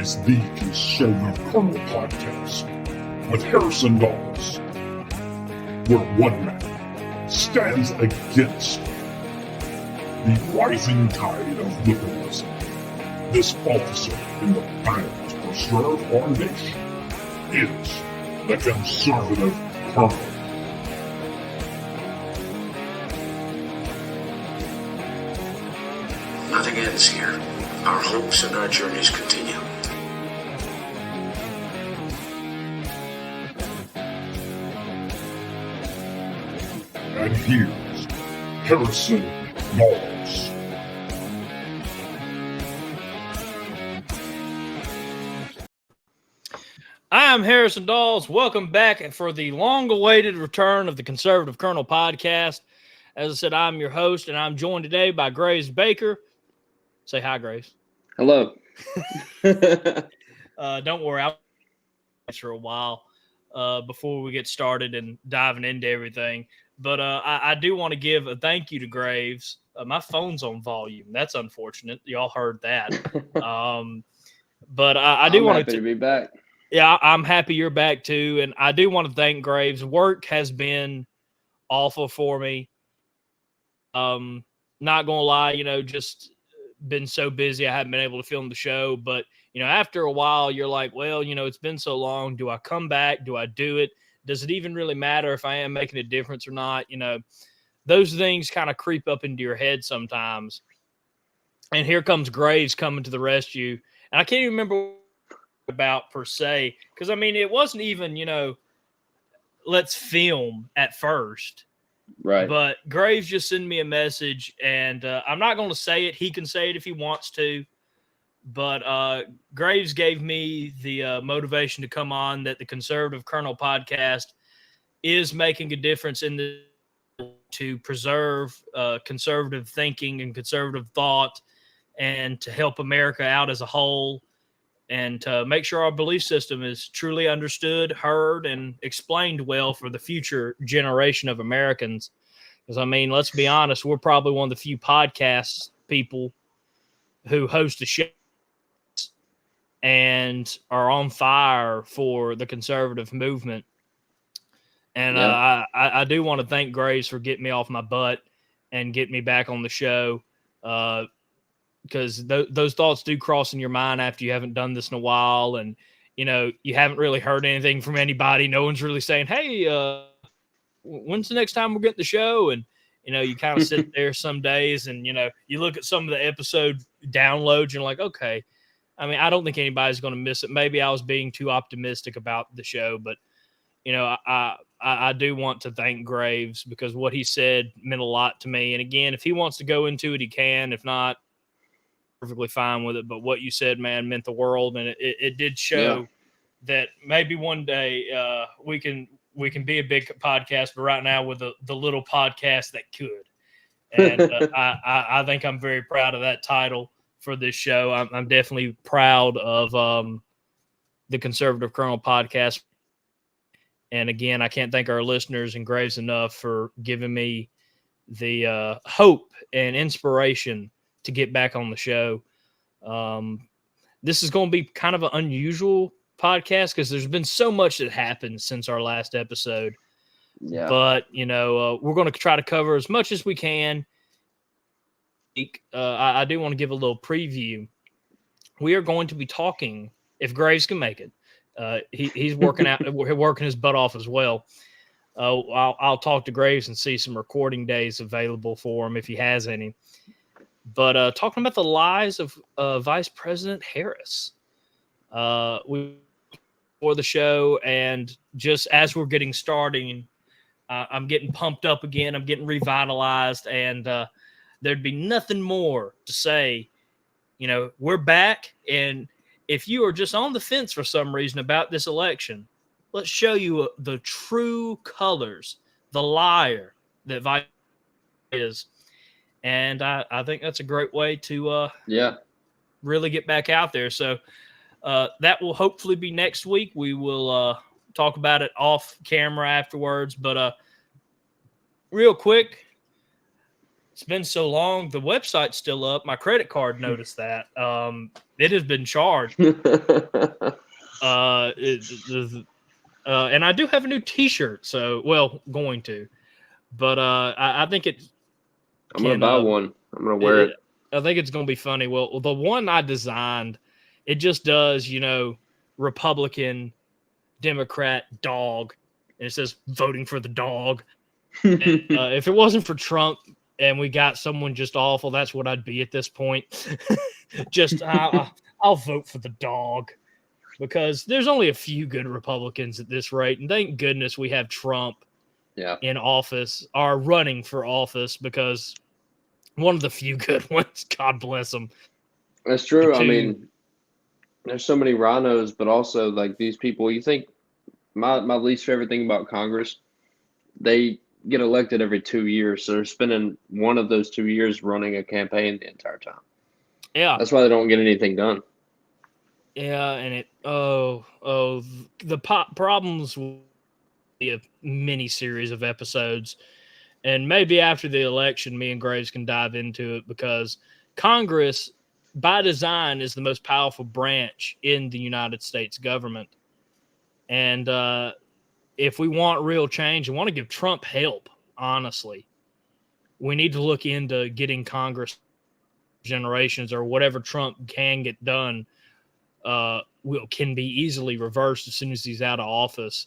is the Conservative Colonel Podcast with Harrison Daws, where one man stands against the rising tide of liberalism. This officer in the battle to preserve our nation is the Conservative Colonel. Nothing ends here. Our hopes and our journeys continue. And here's Harrison Daws. I'm Harrison Daws. Welcome back for the long-awaited return of the Conservative Colonel Podcast. As I said, I'm your host, and I'm joined today by Graves Baker. Say hi, Graves. Hello. Don't worry, I'll be for a while before we get started and diving into everything. But I do want to give a thank you to Graves. My phone's on volume. That's unfortunate. Y'all heard that. But I do want to be back. Yeah, I'm happy you're back too. And I do want to thank Graves. Work has been awful for me. Not going to lie, just been so busy I haven't been able to film the show. But, after a while, you're like, well, it's been so long. Do I come back? Do I do it? Does it even really matter if I am making a difference or not? Those things kind of creep up into your head sometimes. And here comes Graves coming to the rescue. And I can't even remember about per se, because it wasn't even let's film at first, right? But Graves just sent me a message, and I'm not going to say it. He can say it if he wants to, but Graves gave me the motivation to come on, that the Conservative Colonel Podcast is making a difference to preserve conservative thinking and conservative thought, and to help America out as a whole, and to make sure our belief system is truly understood, heard, and explained well for the future generation of Americans. Because, let's be honest, we're probably one of the few podcast people who host a show and are on fire for the conservative movement. And yeah. I do want to thank Graves for getting me off my butt and getting me back on the show. Because those thoughts do cross in your mind after you haven't done this in a while, and you haven't really heard anything from anybody. No one's really saying, "Hey, when's the next time we're getting the show?" And you kind of sit there some days, and you look at some of the episode downloads, and you're like, "Okay." I don't think anybody's going to miss it. Maybe I was being too optimistic about the show, but I do want to thank Graves, because what he said meant a lot to me. And again, if he wants to go into it, he can. If not, perfectly fine with it. But what you said, man, meant the world, and it did show that maybe one day we can be a big podcast, but right now we're the little podcast that could. And I think I'm very proud of that title for this show. I'm definitely proud of the Conservative Colonel Podcast. And again, I can't thank our listeners and Graves enough for giving me the hope and inspiration to get back on the show. This is going to be kind of an unusual podcast because there's been so much that happened since our last episode. Yeah. But, we're going to try to cover as much as we can. I do want to give a little preview. We are going to be talking, if Graves can make it. He's working out, working his butt off as well. I'll talk to Graves and see some recording days available for him if he has any. But talking about the lies of Vice President Harris, we for the show, and just as we're getting started, I'm getting pumped up again. I'm getting revitalized, and there'd be nothing more to say. We're back, and if you are just on the fence for some reason about this election, let's show you the true colors, the liar that Vice is. And I think that's a great way to really get back out there. So that will hopefully be next week. We will talk about it off camera afterwards. But real quick, It's been so long. The website's still up. My credit card noticed that. It has been charged. And I do have a new T-shirt. So, well, going to, but I think it. I'm gonna buy one. I'm gonna wear it. I think it's gonna be funny. Well, the one I designed, it just does, Republican, Democrat, dog, and it says voting for the dog. And, if it wasn't for Trump and we got someone just awful, that's what I'd be at this point. Just I'll vote for the dog, because there's only a few good Republicans at this rate, and thank goodness we have Trump in office, or running for office, because one of the few good ones. God bless him. That's true. I mean, there's so many rhinos, but also like these people. You think my least favorite thing about Congress, they get elected every 2 years, so they're spending one of those 2 years running a campaign the entire time. Yeah, that's why they don't get anything done. Yeah, and the problems will be a mini series of episodes, and maybe after the election, me and Graves can dive into it, because Congress, by design, is the most powerful branch in the United States government. And if we want real change and want to give Trump help, honestly, we need to look into getting Congress generations, or whatever Trump can get done can be easily reversed as soon as he's out of office.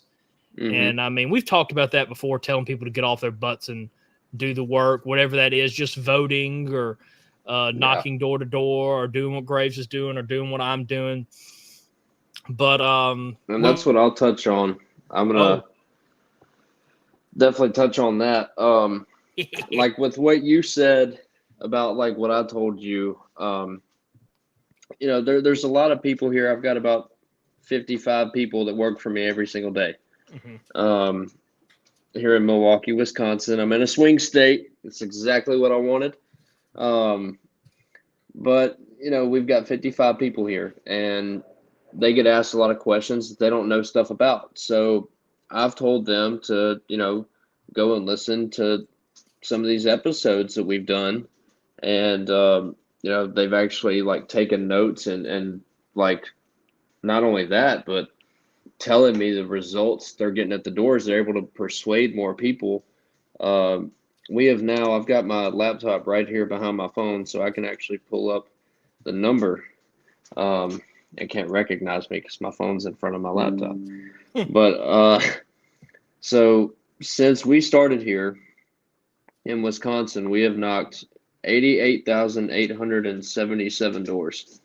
Mm-hmm. And I mean, we've talked about that before, telling people to get off their butts and do the work, whatever that is, just voting or knocking door to door, or doing what Graves is doing, or doing what I'm doing. But and that's what I'll touch on. I'm gonna definitely touch on that. Like with what you said about like what I told you, there's a lot of people here. I've got about 55 people that work for me every single day. Mm-hmm. Here in Milwaukee, Wisconsin. I'm in a swing state. It's exactly what I wanted. But we've got 55 people here, and they get asked a lot of questions that they don't know stuff about. So I've told them to, go and listen to some of these episodes that we've done. And, they've actually like taken notes and like, not only that, but telling me the results they're getting at the doors. They're able to persuade more people. I've got my laptop right here behind my phone, so I can actually pull up the number. It can't recognize me because my phone's in front of my laptop. But so since we started here in Wisconsin, we have knocked 88,877 doors,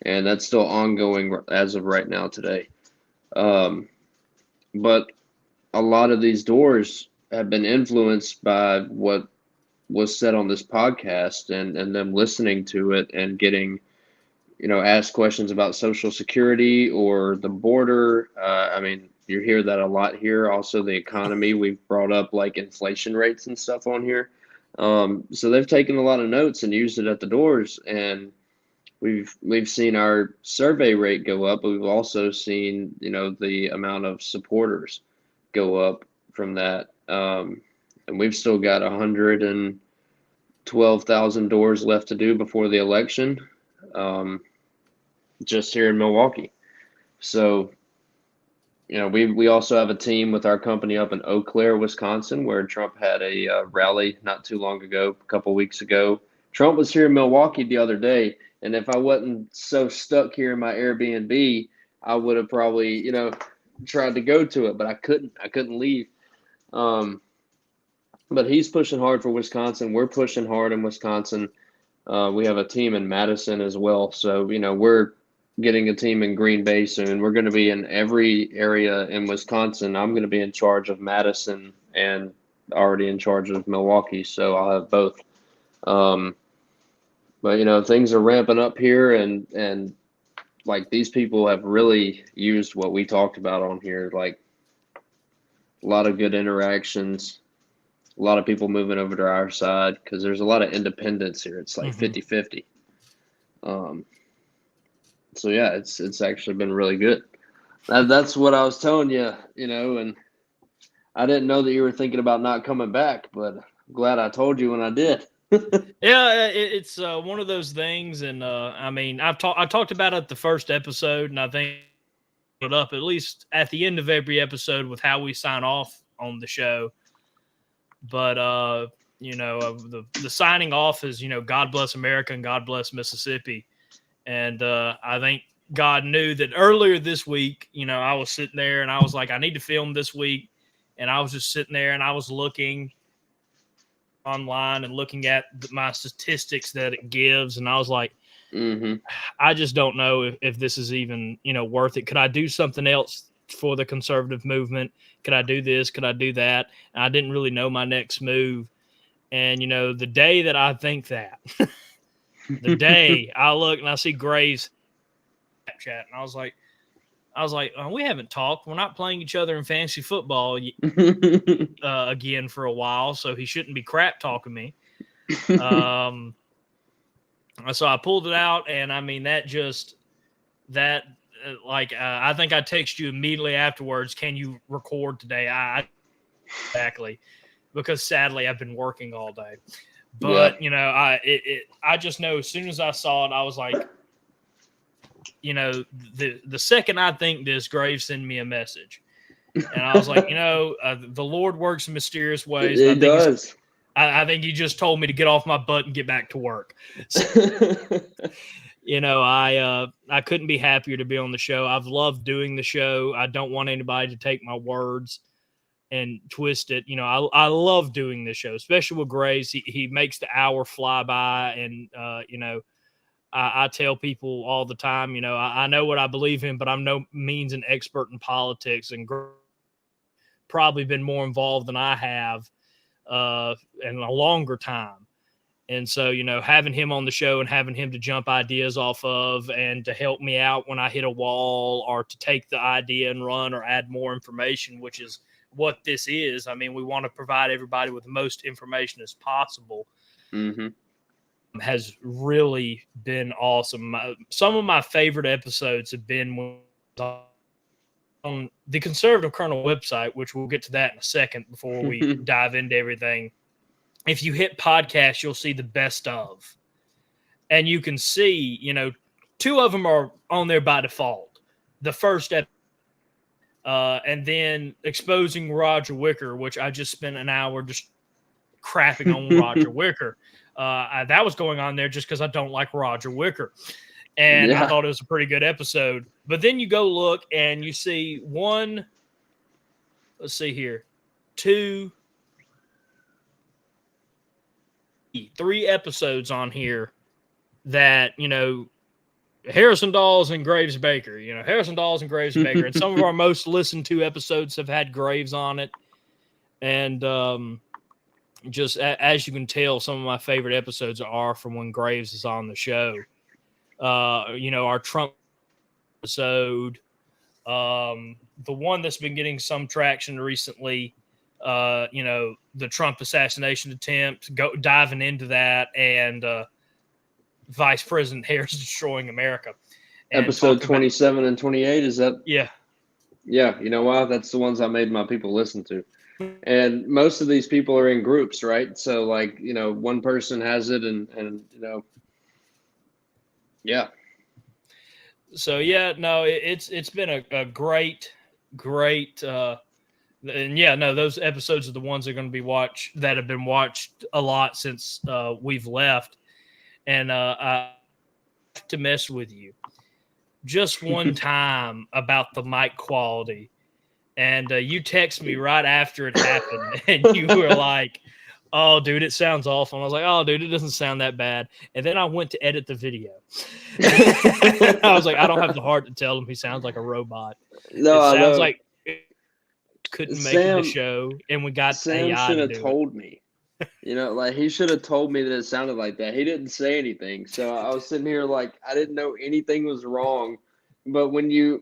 and that's still ongoing as of right now today. But a lot of these doors have been influenced by what was said on this podcast, and them listening to it and getting ask questions about Social Security or the border. I mean, you hear that a lot here. Also, the economy. We've brought up like inflation rates and stuff on here. So they've taken a lot of notes and used it at the doors, and we've seen our survey rate go up, but we've also seen the amount of supporters go up from that. And we've still got 112,000 doors left to do before the election. Just here in Milwaukee. So, we also have a team with our company up in Eau Claire, Wisconsin, where Trump had a rally not too long ago, a couple weeks ago. Trump was here in Milwaukee the other day, and if I wasn't so stuck here in my Airbnb, I would have probably, tried to go to it, but I couldn't leave. But he's pushing hard for Wisconsin. We're pushing hard in Wisconsin. We have a team in Madison as well. So, we're getting a team in Green Bay soon. We're going to be in every area in Wisconsin. I'm going to be in charge of Madison and already in charge of Milwaukee. So I'll have both. But, things are ramping up here, and like these people have really used what we talked about on here, like a lot of good interactions, a lot of people moving over to our side because there's a lot of independence here. It's like 50-50. So yeah, it's actually been really good. That's what I was telling you, and I didn't know that you were thinking about not coming back, but I'm glad I told you when I did. Yeah, it's one of those things, and I mean, I talked about it the first episode, and I think it up at least at the end of every episode with how we sign off on the show. But the signing off is God bless America and God bless Mississippi, and I think God knew that earlier this week. I was sitting there and I was like, I need to film this week, and I was just sitting there and I was looking online and looking at my statistics that it gives, and I was like, I just don't know if this is even worth it. Could I do something else for the conservative movement? Could I do this? Could I do that? And I didn't really know my next move. And the day that I think that, the day I look and I see Gray's Snapchat, and I was like, oh, we haven't talked. We're not playing each other in fantasy football again for a while, so he shouldn't be crap talking me. So I pulled it out, and I mean I think I text you immediately afterwards. Can you record today? Exactly, because sadly I've been working all day. But I just know as soon as I saw it, I was like, the second I think this, Graves send me a message, and I was like, the Lord works in mysterious ways. It does. I think he just told me to get off my butt and get back to work. So, I couldn't be happier to be on the show. I've loved doing the show. I don't want anybody to take my words and twist it. I love doing this show, especially with Grace. He makes the hour fly by, and I tell people all the time, I know what I believe in, but I'm no means an expert in politics, and probably been more involved than I have in a longer time. And so, having him on the show and having him to jump ideas off of and to help me out when I hit a wall or to take the idea and run or add more information, which is what this is. I mean, we want to provide everybody with the most information as possible. Has really been awesome. Some of my favorite episodes have been on the Conservative Colonel website, which we'll get to that in a second before we dive into everything. If you hit podcast, you'll see the best of. And you can see, two of them are on there by default. The first episode, and then exposing Roger Wicker, which I just spent an hour just crapping on Roger Wicker. That was going on there just because I don't like Roger Wicker. And I thought it was a pretty good episode. But then you go look and you see three episodes on here that, Harrison Daws and Graves Baker, Harrison Daws and Graves Baker. And some of our most listened to episodes have had Graves on it. And just as you can tell, some of my favorite episodes are from when Graves is on the show. Our Trump episode, the one that's been getting some traction recently, the Trump assassination attempt, diving into that, and Vice President Harris destroying America. Episode 27 and 28, is that? Yeah. Yeah, you know why? That's the ones I made my people listen to. And most of these people are in groups, right? So, one person has it, and yeah. So, it's been a great, and those episodes are the ones that are going to be that have been watched a lot since we've left. And I have to mess with you just one time about the mic quality. And you text me right after it happened, and you were like, oh, dude, it sounds awful. And I was like, oh, dude, it doesn't sound that bad. And then I went to edit the video. I was like, I don't have the heart to tell him he sounds like a robot. No, it sounds like it couldn't make the show, and we got Sam AI should have to told me. He should have told me that it sounded like that. He didn't say anything. So I was sitting here like I didn't know anything was wrong. But when you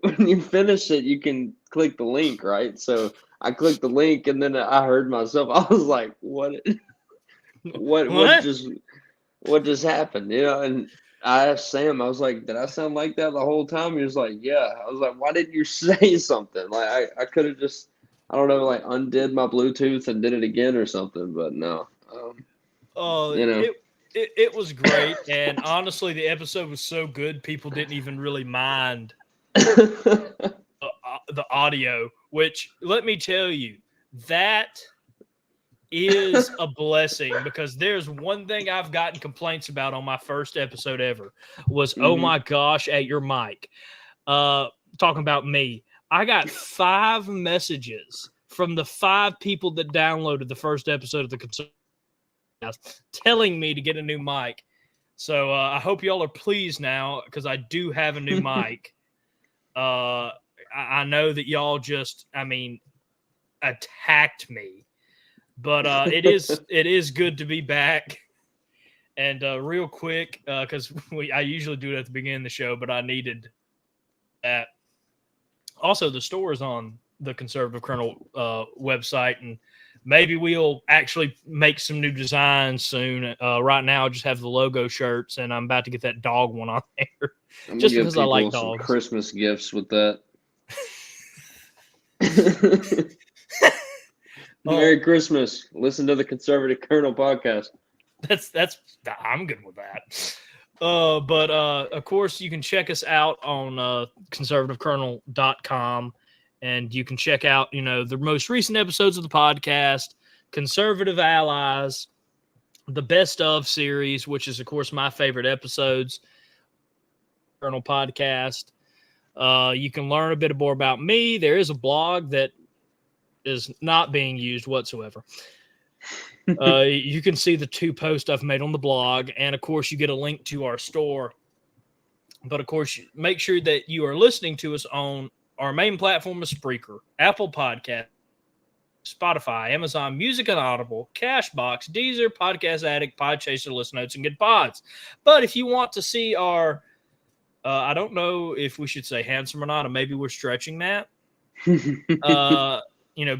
finish it, you can click the link, right? So I clicked the link, and then I heard myself. I was like, "What just happened?" And I asked Sam. I was like, "Did I sound like that the whole time?" He was like, "Yeah." I was like, "Why didn't you say something? Like I could have just, I don't know, like undid my Bluetooth and did it again or something." But no. You know. It was great, and honestly, the episode was so good, people didn't even really mind the audio. Which, let me tell you, that is a blessing, because there's one thing I've gotten complaints about on my first episode ever was, oh my gosh, at your mic. Talking about me, I got 5 messages from the 5 people that downloaded the first episode of the Conservative telling me to get a new mic. So I hope y'all are pleased now, because I do have a new mic. I know that y'all just, attacked me, but it is good to be back. And real quick, because I usually do it at the beginning of the show, but I needed that. Also, the store is on the Conservative Colonel website, and maybe we'll actually make some new designs soon. Right now, I just have the logo shirts, and I'm about to get that dog one on there. I'm Just gonna because give I like people some dogs. Christmas gifts with that. Merry Christmas. Listen to the Conservative Colonel podcast. That's I'm good with that. But of course, you can check us out on conservativecolonel.com, and you can check out, the most recent episodes of the podcast, Conservative Allies, the Best of series, which is, of course, my favorite episodes, Colonel podcast. You can learn a bit more about me. There is a blog that is not being used whatsoever. You can see the 2 posts I've made on the blog, and of course you get a link to our store. But of course, make sure that you are listening to us on our main platform of Spreaker, Apple Podcast, Spotify, Amazon Music and Audible, Cashbox, Deezer, Podcast Addict, Podchaser, Listen Notes, and Good Pods. But if you want to see our, I don't know if we should say handsome or not, or maybe we're stretching that.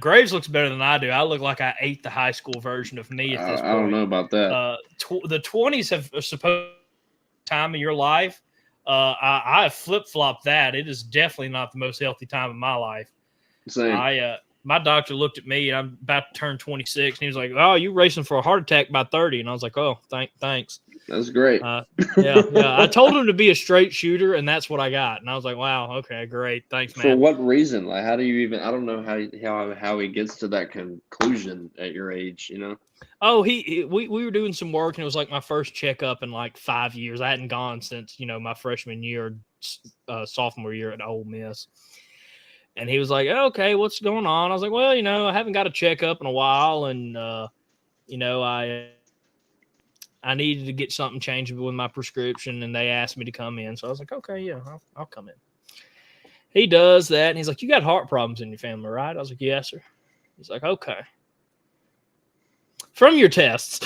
Graves looks better than I do. I look like I ate the high school version of me at this point. I don't know about that. The 20s are supposed time of your life. I have flip-flopped that. It is definitely not the most healthy time of my life. Same. My doctor looked at me, and I'm about to turn 26, and he was like, "Oh, you're racing for a heart attack by 30." And I was like, "Oh, thanks." That's great. Yeah. I told him to be a straight shooter, and that's what I got. And I was like, "Wow, okay, great, thanks, man." For what reason? Like, how do you even? I don't know how he gets to that conclusion at your age. Oh, we were doing some work, and it was like my first checkup in like 5 years. I hadn't gone since my freshman year, sophomore year at Ole Miss. And he was like, "Okay, what's going on?" I was like, "Well, I haven't got a checkup in a while, and I needed to get something changed with my prescription, and they asked me to come in." So I was like, "Okay, yeah, I'll come in." He does that, and he's like, "You got heart problems in your family, right?" I was like, "Yes, sir." He's like, "Okay. From your tests."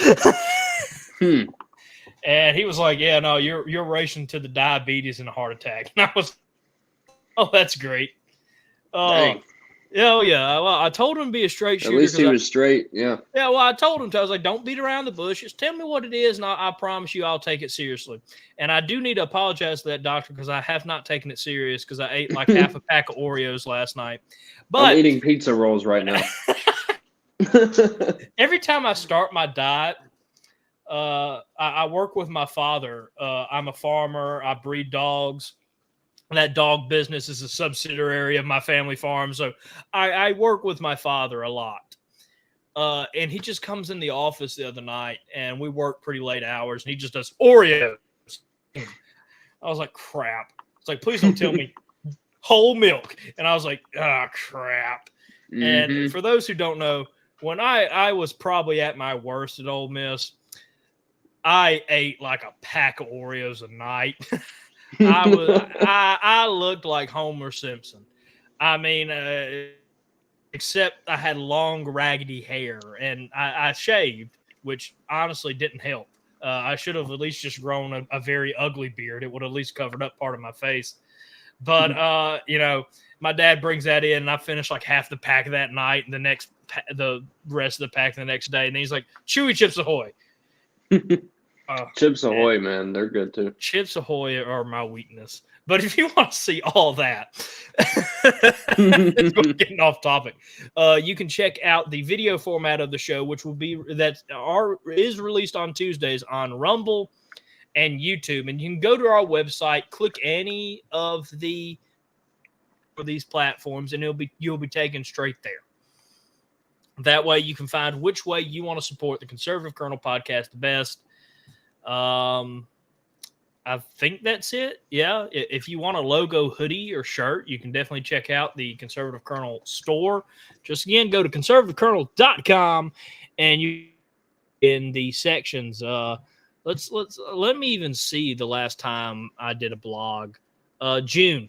And he was like, "Yeah, no, you're racing to the diabetes and a heart attack." And I was, "Oh, that's great." Dang. Yeah, well, I told him to be a straight shooter. At least he was straight. Yeah. Yeah, well, I told him to. I was like, "Don't beat around the bushes. Tell me what it is, and I promise you I'll take it seriously." And I do need to apologize to that doctor, because I have not taken it serious, because I ate like half a pack of Oreos last night. But I'm eating pizza rolls right now. Every time I start my diet, I work with my father. I'm a farmer. I breed dogs. That dog business is a subsidiary of my family farm. So I work with my father a lot. And he just comes in the office the other night, and we work pretty late hours, and he just does Oreos. I was like, crap. It's like, please don't tell me whole milk. And I was like, crap. Mm-hmm. And for those who don't know, when I was probably at my worst at Ole Miss, I ate like a pack of Oreos a night. I looked like Homer Simpson. I mean, except I had long, raggedy hair, and I shaved, which honestly didn't help. I should have at least just grown a very ugly beard. It would have at least covered up part of my face. But, my dad brings that in, and I finished like half the pack of that night, and the rest of the pack the next day. And he's like, "Chewy Chips Ahoy." Chips Ahoy, man, they're good too. Chips Ahoy are my weakness. But if you want to see all that, we're getting off topic. You can check out the video format of the show, which will be is released on Tuesdays on Rumble and YouTube. And you can go to our website, click any of these platforms, and you'll be taken straight there. That way, you can find which way you want to support the Conservative Colonel podcast the best. I think that's it. Yeah. If you want a logo hoodie or shirt, you can definitely check out the Conservative Colonel store. Just again, go to conservativecolonel.com and you in the sections. Let me even see the last time I did a blog. June.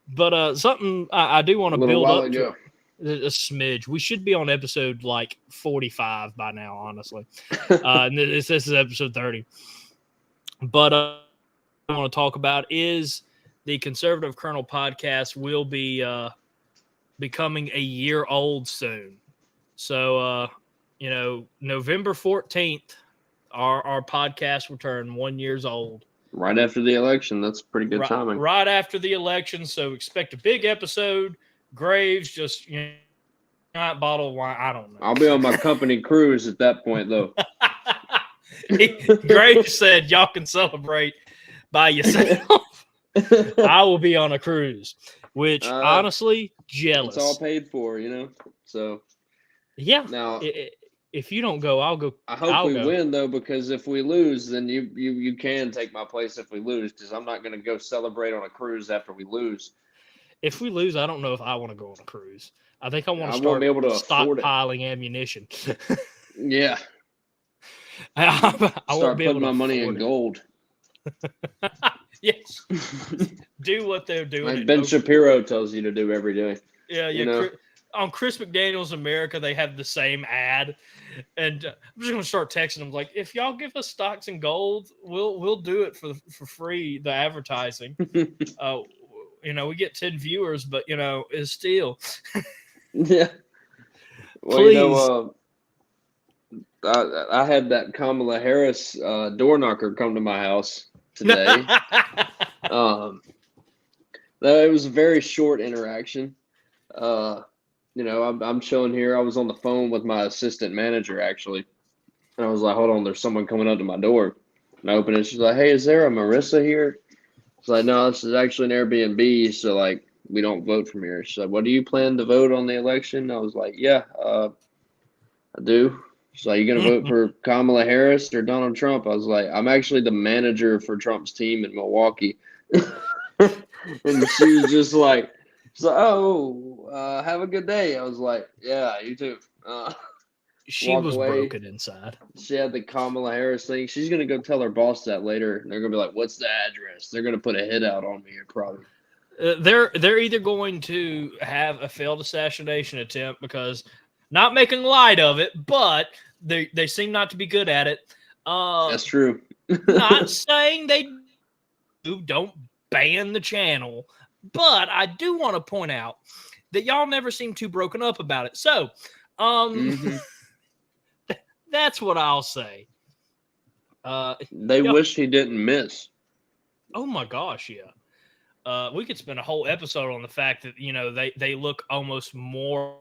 But something I do want to build up to. A smidge. We should be on episode like 45 by now, honestly. And this is episode 30. But I want to talk about is the Conservative Colonel podcast will be becoming a year old soon. So, November 14th, our podcast will turn 1 year old. Right after the election. That's pretty good timing. Right after the election. So expect a big episode. Graves, just not bottle of wine. I don't know. I'll be on my company cruise at that point, though. Graves said, "Y'all can celebrate by yourself." I will be on a cruise, which honestly, jealous. It's all paid for, So yeah. Now, if you don't go, I'll go. I hope we win though, because if we lose, then you can take my place if we lose, because I'm not going to go celebrate on a cruise after we lose. If we lose, I don't know if I want to go on a cruise. I think I want to start stockpiling ammunition. Yeah. I start putting my money in gold. Yes. Do what they're doing. Like Ben Shapiro tells you to do every day. Yeah. On Chris McDaniel's America, they have the same ad. And I'm just going to start texting them like, if y'all give us stocks in gold, we'll do it for free, the advertising. We get 10 viewers, but it's still. Yeah. Well, please. I had that Kamala Harris door knocker come to my house today. It was a very short interaction. I'm showing here. I was on the phone with my assistant manager actually, and I was like, "Hold on, there's someone coming up to my door." And I open it. She's like, "Hey, is there a Marissa here?" It's like, "No, this is actually an Airbnb, so like we don't vote from here." She's like, "What do you plan to vote on the election?" I was like, "Yeah, I do." She's like, "You gonna vote for Kamala Harris or Donald Trump?" I was like, "I'm actually the manager for Trump's team in Milwaukee." And she was just like, have a good day. I was like, "Yeah, you too." She was broken inside. She had the Kamala Harris thing. She's going to go tell her boss that later. They're going to be like, "What's the address?" They're going to put a hit out on me probably. They're either going to have a failed assassination attempt because not making light of it, but they seem not to be good at it. That's true. Not saying they don't ban the channel, but I do want to point out that y'all never seem too broken up about it. So, that's what I'll say. They wish he didn't miss. Oh my gosh, yeah. We could spend a whole episode on the fact that they look almost more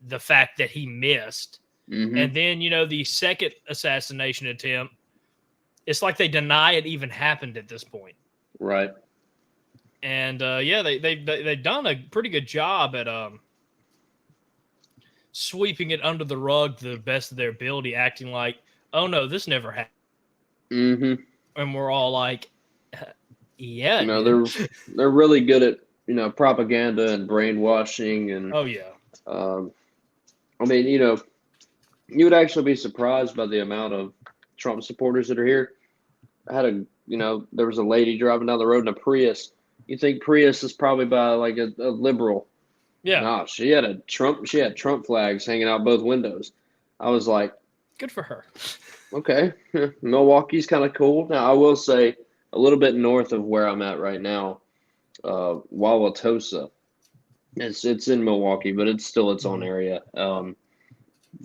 the fact that he missed, and then the second assassination attempt. It's like they deny it even happened at this point, right? And they've done a pretty good job at sweeping it under the rug to the best of their ability, acting like, "Oh no, this never happened." And we're all like, "Yeah." They're really good at propaganda and brainwashing and. Oh yeah. You would actually be surprised by the amount of Trump supporters that are here. I had there was a lady driving down the road in a Prius. You think Prius is probably by like a liberal. Yeah. No, she had Trump flags hanging out both windows. I was like, good for her. Okay. Milwaukee's kind of cool. Now I will say a little bit north of where I'm at right now, Wauwatosa. It's in Milwaukee, but it's still its own area.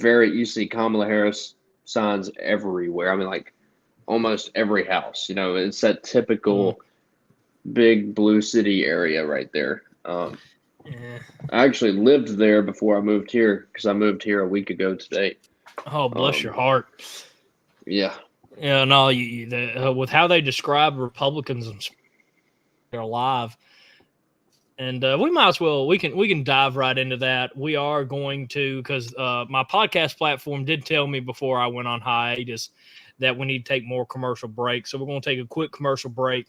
you see Kamala Harris signs everywhere. I mean, like almost every house. It's that typical big blue city area right there. Yeah. I actually lived there before I moved here because I moved here a week ago today. Oh, bless your heart. Yeah. Yeah, no, with how they describe Republicans, they're alive. And we might as well we can dive right into that. We are going to, because my podcast platform did tell me before I went on hiatus that we need to take more commercial breaks. So we're going to take a quick commercial break,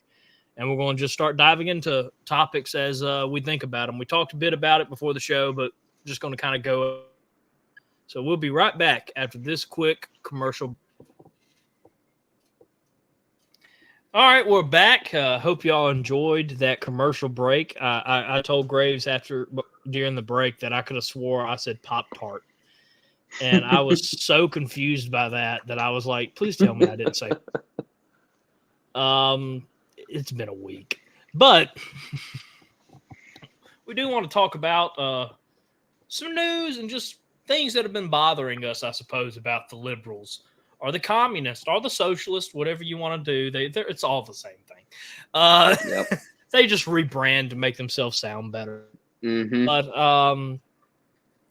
and we're going to just start diving into topics as we think about them. We talked a bit about it before the show, but just going to kind of go. So we'll be right back after this quick commercial. All right, we're back. Hope y'all enjoyed that commercial break. I told Graves during the break that I could have swore I said Pop-Tart. And I was so confused by that I was like, please tell me I didn't say. It's been a week. But we do want to talk about some news and just things that have been bothering us, I suppose, about the liberals. Or the communists, or the socialists, whatever you want to do, it's all the same thing. Yep. They just rebrand to make themselves sound better. Mm-hmm. But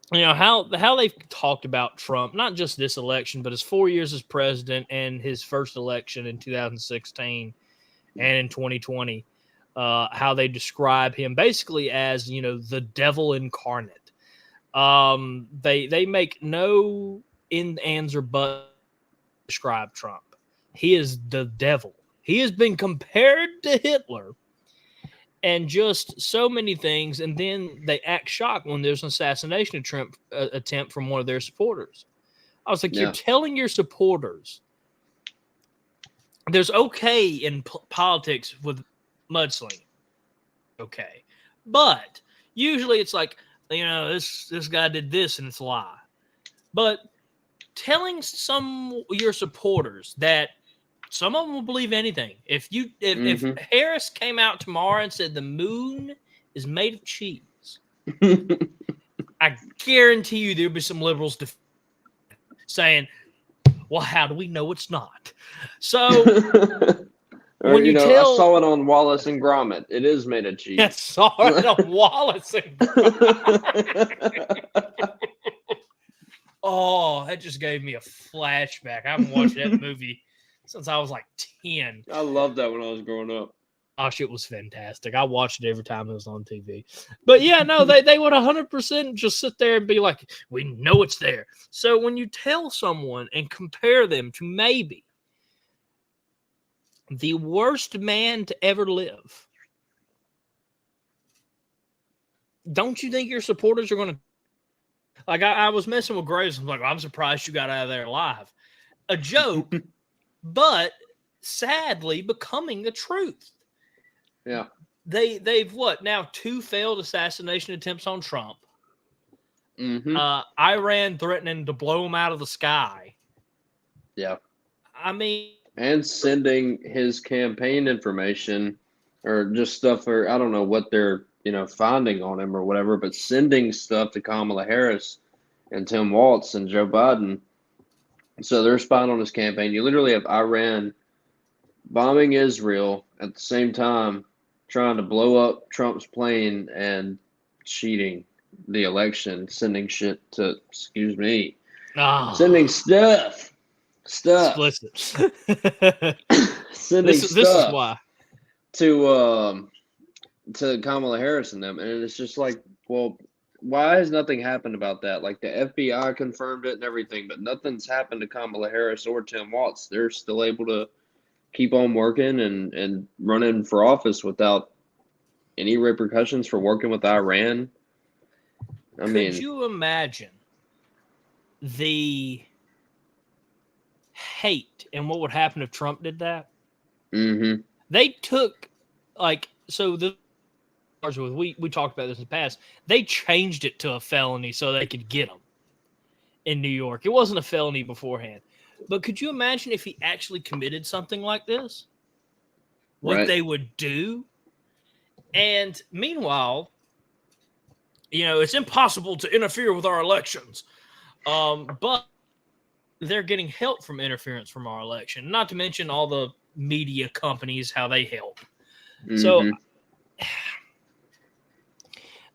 how they've talked about Trump, not just this election, but his 4 years as president and his first election in 2016 and in 2020, how they describe him basically as the devil incarnate. They make no in, ands, or buts describe Trump. He is the devil. He has been compared to Hitler and just so many things, and then they act shocked when there's an assassination attempt from one of their supporters. I was like, You're telling your supporters there's okay in politics with mudslinging. Okay. But usually it's like, this guy did this and it's a lie. But telling your supporters that some of them will believe anything. If Harris came out tomorrow and said the moon is made of cheese, I guarantee you there'll be some liberals saying, well, how do we know it's not? So or, I saw it on Wallace and Gromit. It is made of cheese. I saw it on Wallace and Gromit. Oh, that just gave me a flashback. I haven't watched that movie since I was like 10. I loved that when I was growing up. Gosh, it was fantastic. I watched it every time it was on TV. But yeah, no, they would 100% just sit there and be like, we know it's there. So when you tell someone and compare them to maybe the worst man to ever live, don't you think your supporters are going to? Like, I was messing with Graves. I'm like, I'm surprised you got out of there alive. A joke, but sadly becoming the truth. Yeah. They've now 2 failed assassination attempts on Trump. Mm-hmm. Iran threatening to blow him out of the sky. Yeah. I mean, and sending his campaign information or just stuff, or I don't know what they're finding on him or whatever, but sending stuff to Kamala Harris and Tim Walz and Joe Biden. So they're spying on his campaign. You literally have Iran bombing Israel at the same time, trying to blow up Trump's plane and cheating the election, sending shit to, sending stuff. Explicit. Sending this is why. To Kamala Harris and them. And it's just like, well, why has nothing happened about that? Like, the FBI confirmed it and everything, but nothing's happened to Kamala Harris or Tim Walz. They're still able to keep on working and running for office without any repercussions for working with Iran. Could you imagine the hate and what would happen if Trump did that? Mm-hmm. They took, we talked about this in the past. They changed it to a felony so they could get him in New York. It wasn't a felony beforehand. But could you imagine if he actually committed something like this? What they would do? And meanwhile, it's impossible to interfere with our elections. But they're getting help from interference from our election, not to mention all the media companies, how they help. So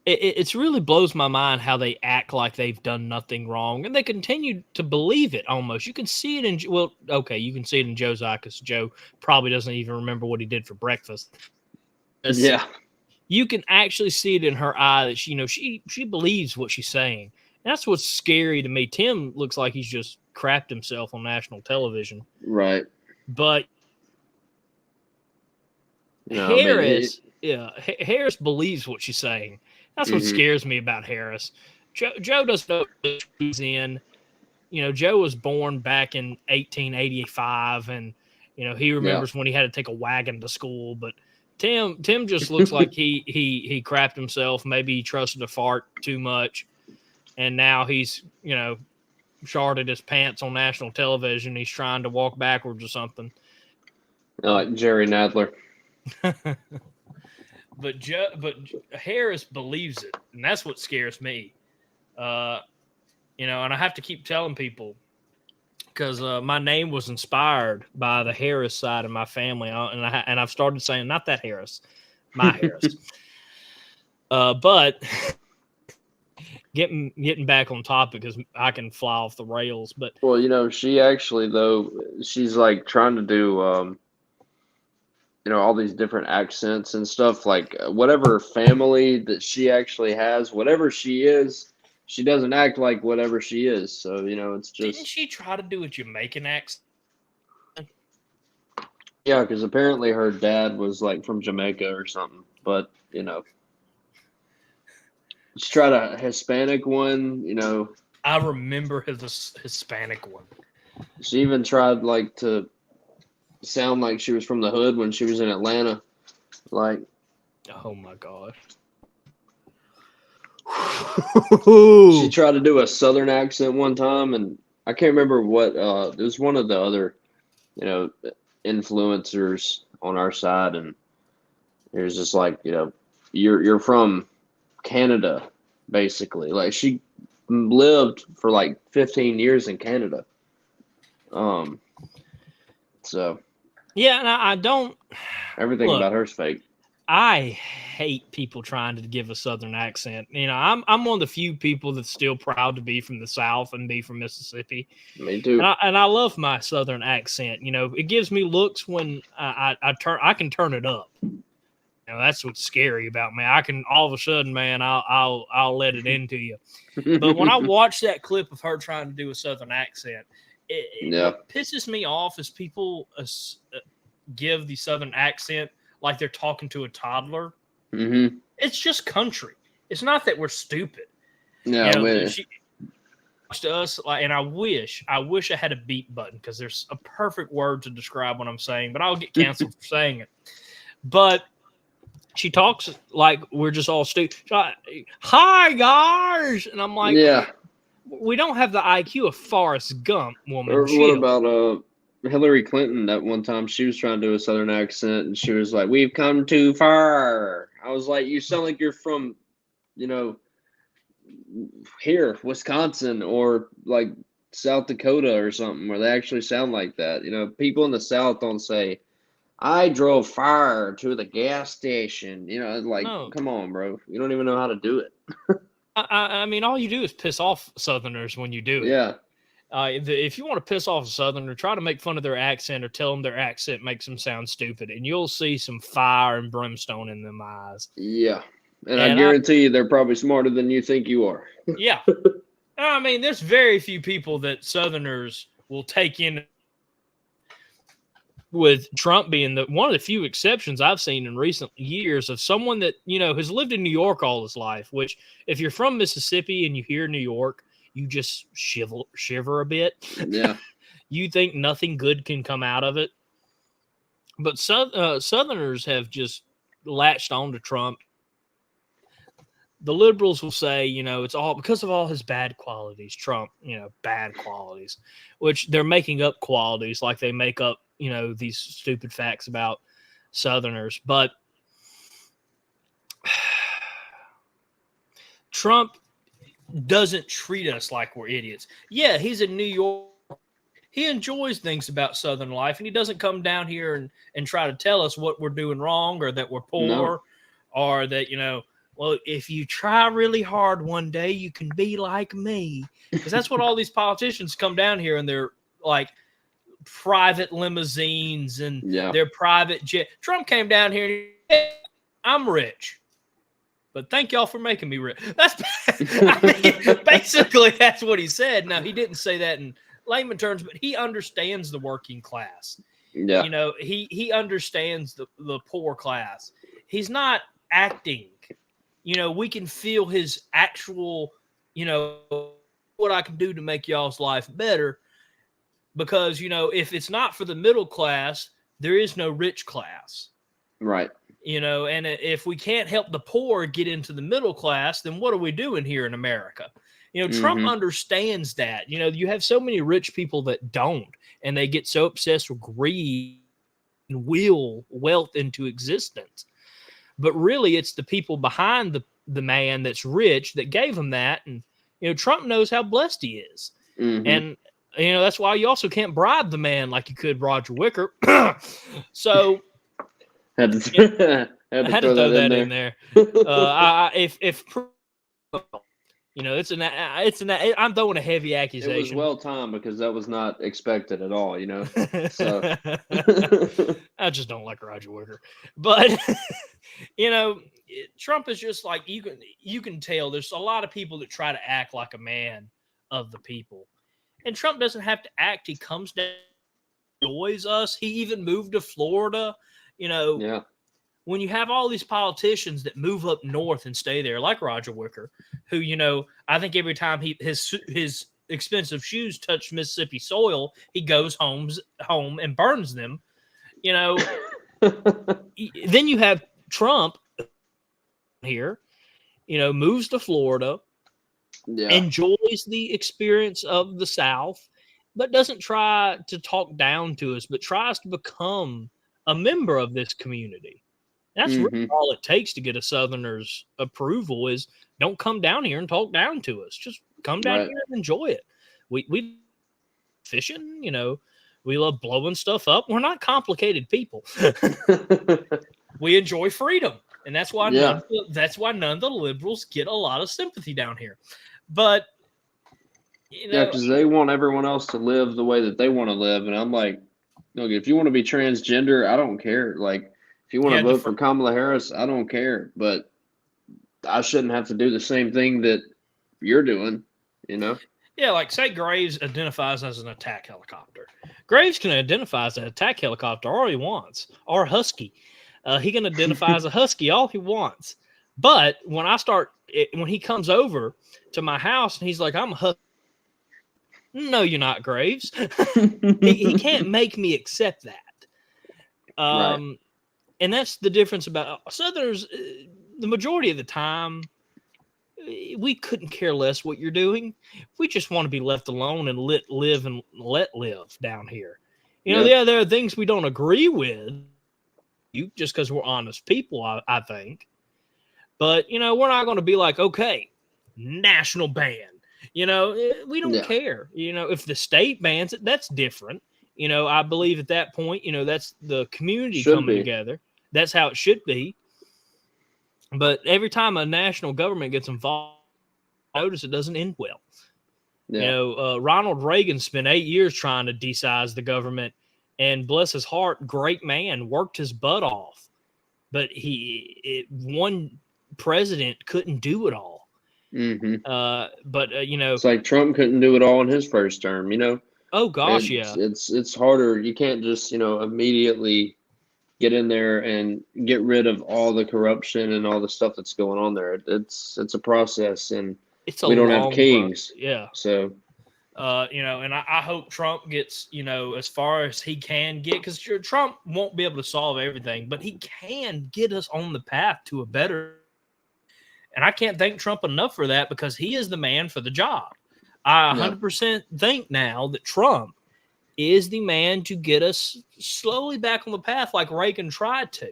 it's really blows my mind how they act like they've done nothing wrong, and they continue to believe it almost. You can see it in, well, okay, you can see it in Joe's eye because Joe probably doesn't even remember what he did for breakfast. Yeah. You can actually see it in her eye that she believes what she's saying. And that's what's scary to me. Tim looks like he's just crapped himself on national television. Right. But No, Harris, Harris believes what she's saying. That's what scares me about Harris. Joe doesn't know what he's in. Joe was born back in 1885, and he remembers when he had to take a wagon to school. But Tim just looks like he crapped himself. Maybe he trusted a fart too much, and now he's sharded his pants on national television. He's trying to walk backwards or something. Like Jerry Nadler. But Harris believes it, and that's what scares me. And I have to keep telling people because my name was inspired by the Harris side of my family, and I've started saying not that Harris, my Harris. But getting back on topic because I can fly off the rails. But she actually she's like trying to do all these different accents and stuff, like whatever family that she actually has, whatever she is, she doesn't act like whatever she is. So, it's just. Didn't she try to do a Jamaican accent? Yeah, because apparently her dad was like from Jamaica or something. But, she tried a Hispanic one, I remember his Hispanic one. She even tried like to sound like she was from the hood when she was in Atlanta. Like, oh my gosh. She tried to do a Southern accent one time, and I can't remember what. It was one of the other, influencers on our side, and it was just like, you're from Canada, basically. Like she lived for like 15 years in Canada. So. Yeah, and I don't. Everything about her's fake. I hate people trying to give a Southern accent. I'm one of the few people that's still proud to be from the South and be from Mississippi. Me too. And I love my Southern accent. It gives me looks when I can turn it up. That's what's scary about me. I can all of a sudden, man, I'll let it into you. But when I watch that clip of her trying to do a Southern accent, what pisses me off is people give the Southern accent like they're talking to a toddler. Mm-hmm. It's just country. It's not that we're stupid. No, she watched us, and I wish I had a beep button because there's a perfect word to describe what I'm saying, but I'll get canceled for saying it. But she talks like we're just all stupid. Hi guys, and I'm like, we don't have the IQ of Forrest Gump, woman. Or what about Hillary Clinton? That one time she was trying to do a Southern accent, and she was like, "We've come too far." I was like, "You sound like you're from, here, Wisconsin, or like South Dakota or something, where they actually sound like that." People in the South don't say, "I drove far to the gas station." No. Come on, bro. You don't even know how to do it. I mean, all you do is piss off Southerners when you do it. Yeah. If you want to piss off a Southerner, try to make fun of their accent or tell them their accent makes them sound stupid, and you'll see some fire and brimstone in them eyes. Yeah. And I guarantee you they're probably smarter than you think you are. Yeah. I mean, there's very few people that Southerners will take in, with Trump being one of the few exceptions I've seen in recent years of someone that, has lived in New York all his life, which if you're from Mississippi and you hear New York, you just shiver a bit. Yeah. You think nothing good can come out of it. But Southerners have just latched on to Trump. The liberals will say, it's all because of all his bad qualities, Trump, bad qualities, which they're making up qualities like they make up, these stupid facts about Southerners. But Trump doesn't treat us like we're idiots. Yeah, he's in New York. He enjoys things about Southern life, and he doesn't come down here and try to tell us what we're doing wrong or that we're poor or that, well, if you try really hard one day, you can be like me. Because that's what all these politicians come down here, and they're like private limousines and their private jet. Trump came down here and he said, hey, I'm rich, but thank y'all for making me rich. Basically, that's what he said. Now, he didn't say that in layman terms, but he understands the working class. Yeah. He understands the poor class. He's not acting. We can feel his actual, what I can do to make y'all's life better. Because, if it's not for the middle class, there is no rich class. Right. And if we can't help the poor get into the middle class, then what are we doing here in America? Trump understands that. You have so many rich people that don't, and they get so obsessed with greed and will wealth into existence. But really, it's the people behind the man that's rich that gave him that. And, Trump knows how blessed he is. And, that's why you also can't bribe the man like you could Roger Wicker. So I had to throw that in there. I'm throwing a heavy accusation. It was well timed because that was not expected at all, So I just don't like Roger Wicker. But Trump is just like you can tell there's a lot of people that try to act like a man of the people. And Trump doesn't have to act. He comes down, enjoys us. He even moved to Florida. When you have all these politicians that move up north and stay there, like Roger Wicker, who, I think every time his expensive shoes touch Mississippi soil, he goes home and burns them. Then you have Trump here, moves to Florida, enjoys the experience of the South, but doesn't try to talk down to us, but tries to become a member of this community. That's really all it takes to get a Southerner's approval is don't come down here and talk down to us. Just come down here and enjoy it. We fishing, we love blowing stuff up. We're not complicated people. We enjoy freedom. And that's why none of the liberals get a lot of sympathy down here. But because they want everyone else to live the way that they want to live. And I'm like, look, if you want to be transgender, I don't care. Like, if you want to vote for Kamala Harris, I don't care. But I shouldn't have to do the same thing that you're doing, Yeah, like say Graves identifies as an attack helicopter. Graves can identify as an attack helicopter all he wants, or Husky. He can identify as a Husky all he wants. But when he comes over to my house and he's like, I'm a Husky. No, you're not, Graves. he can't make me accept that. Right. And that's the difference about Southerners. The majority of the time, we couldn't care less what you're doing. We just want to be left alone and let live down here. There are things we don't agree with you just because we're honest people, I think. But, we're not going to be like, okay, national ban. We don't care. If the state bans it, that's different. I believe at that point, that's the community coming together. That's how it should be. But every time a national government gets involved, notice it doesn't end well. Ronald Reagan spent 8 years trying to de-size the government, and bless his heart, great man, worked his butt off. But one president couldn't do it all. It's like Trump couldn't do it all in his first term, Oh gosh, yeah. It's harder. You can't just, immediately get in there and get rid of all the corruption and all the stuff that's going on there. It's a process, and we don't have kings. Yeah. So, and I hope Trump gets, as far as he can get, because Trump won't be able to solve everything, but he can get us on the path to a better. And I can't thank Trump enough for that because he is the man for the job. I 100% think now that Trump is the man to get us slowly back on the path like Reagan tried to.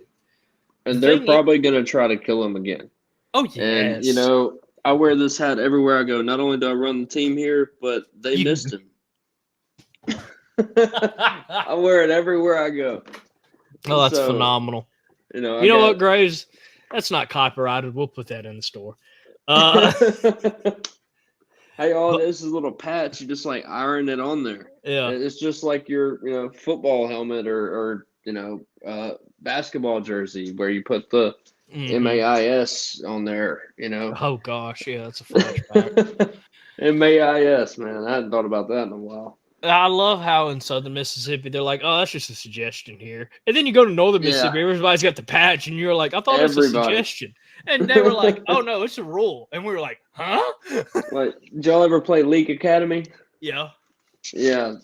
And they're probably going to try to kill him again. Oh, yes. And, I wear this hat everywhere I go. Not only do I run the team here, but they missed him. I wear it everywhere I go. Oh, that's So, phenomenal. You know, You know what, Graves? That's not copyrighted. We'll put that in the store. Hey, all this is a little patch. You just like iron it on there. Yeah. It's just like your, football helmet or basketball jersey where you put the MAIS on there, Oh, gosh. Yeah, that's a flashback. MAIS, man. I hadn't thought about that in a while. I love how in Southern Mississippi, they're like, oh, that's just a suggestion here. And then you go to Northern Mississippi, everybody's got the patch, and you're like, I thought it was a suggestion. And they were like, oh, no, it's a rule. And we were like, huh? What, did y'all ever play League Academy? Yeah. Yeah.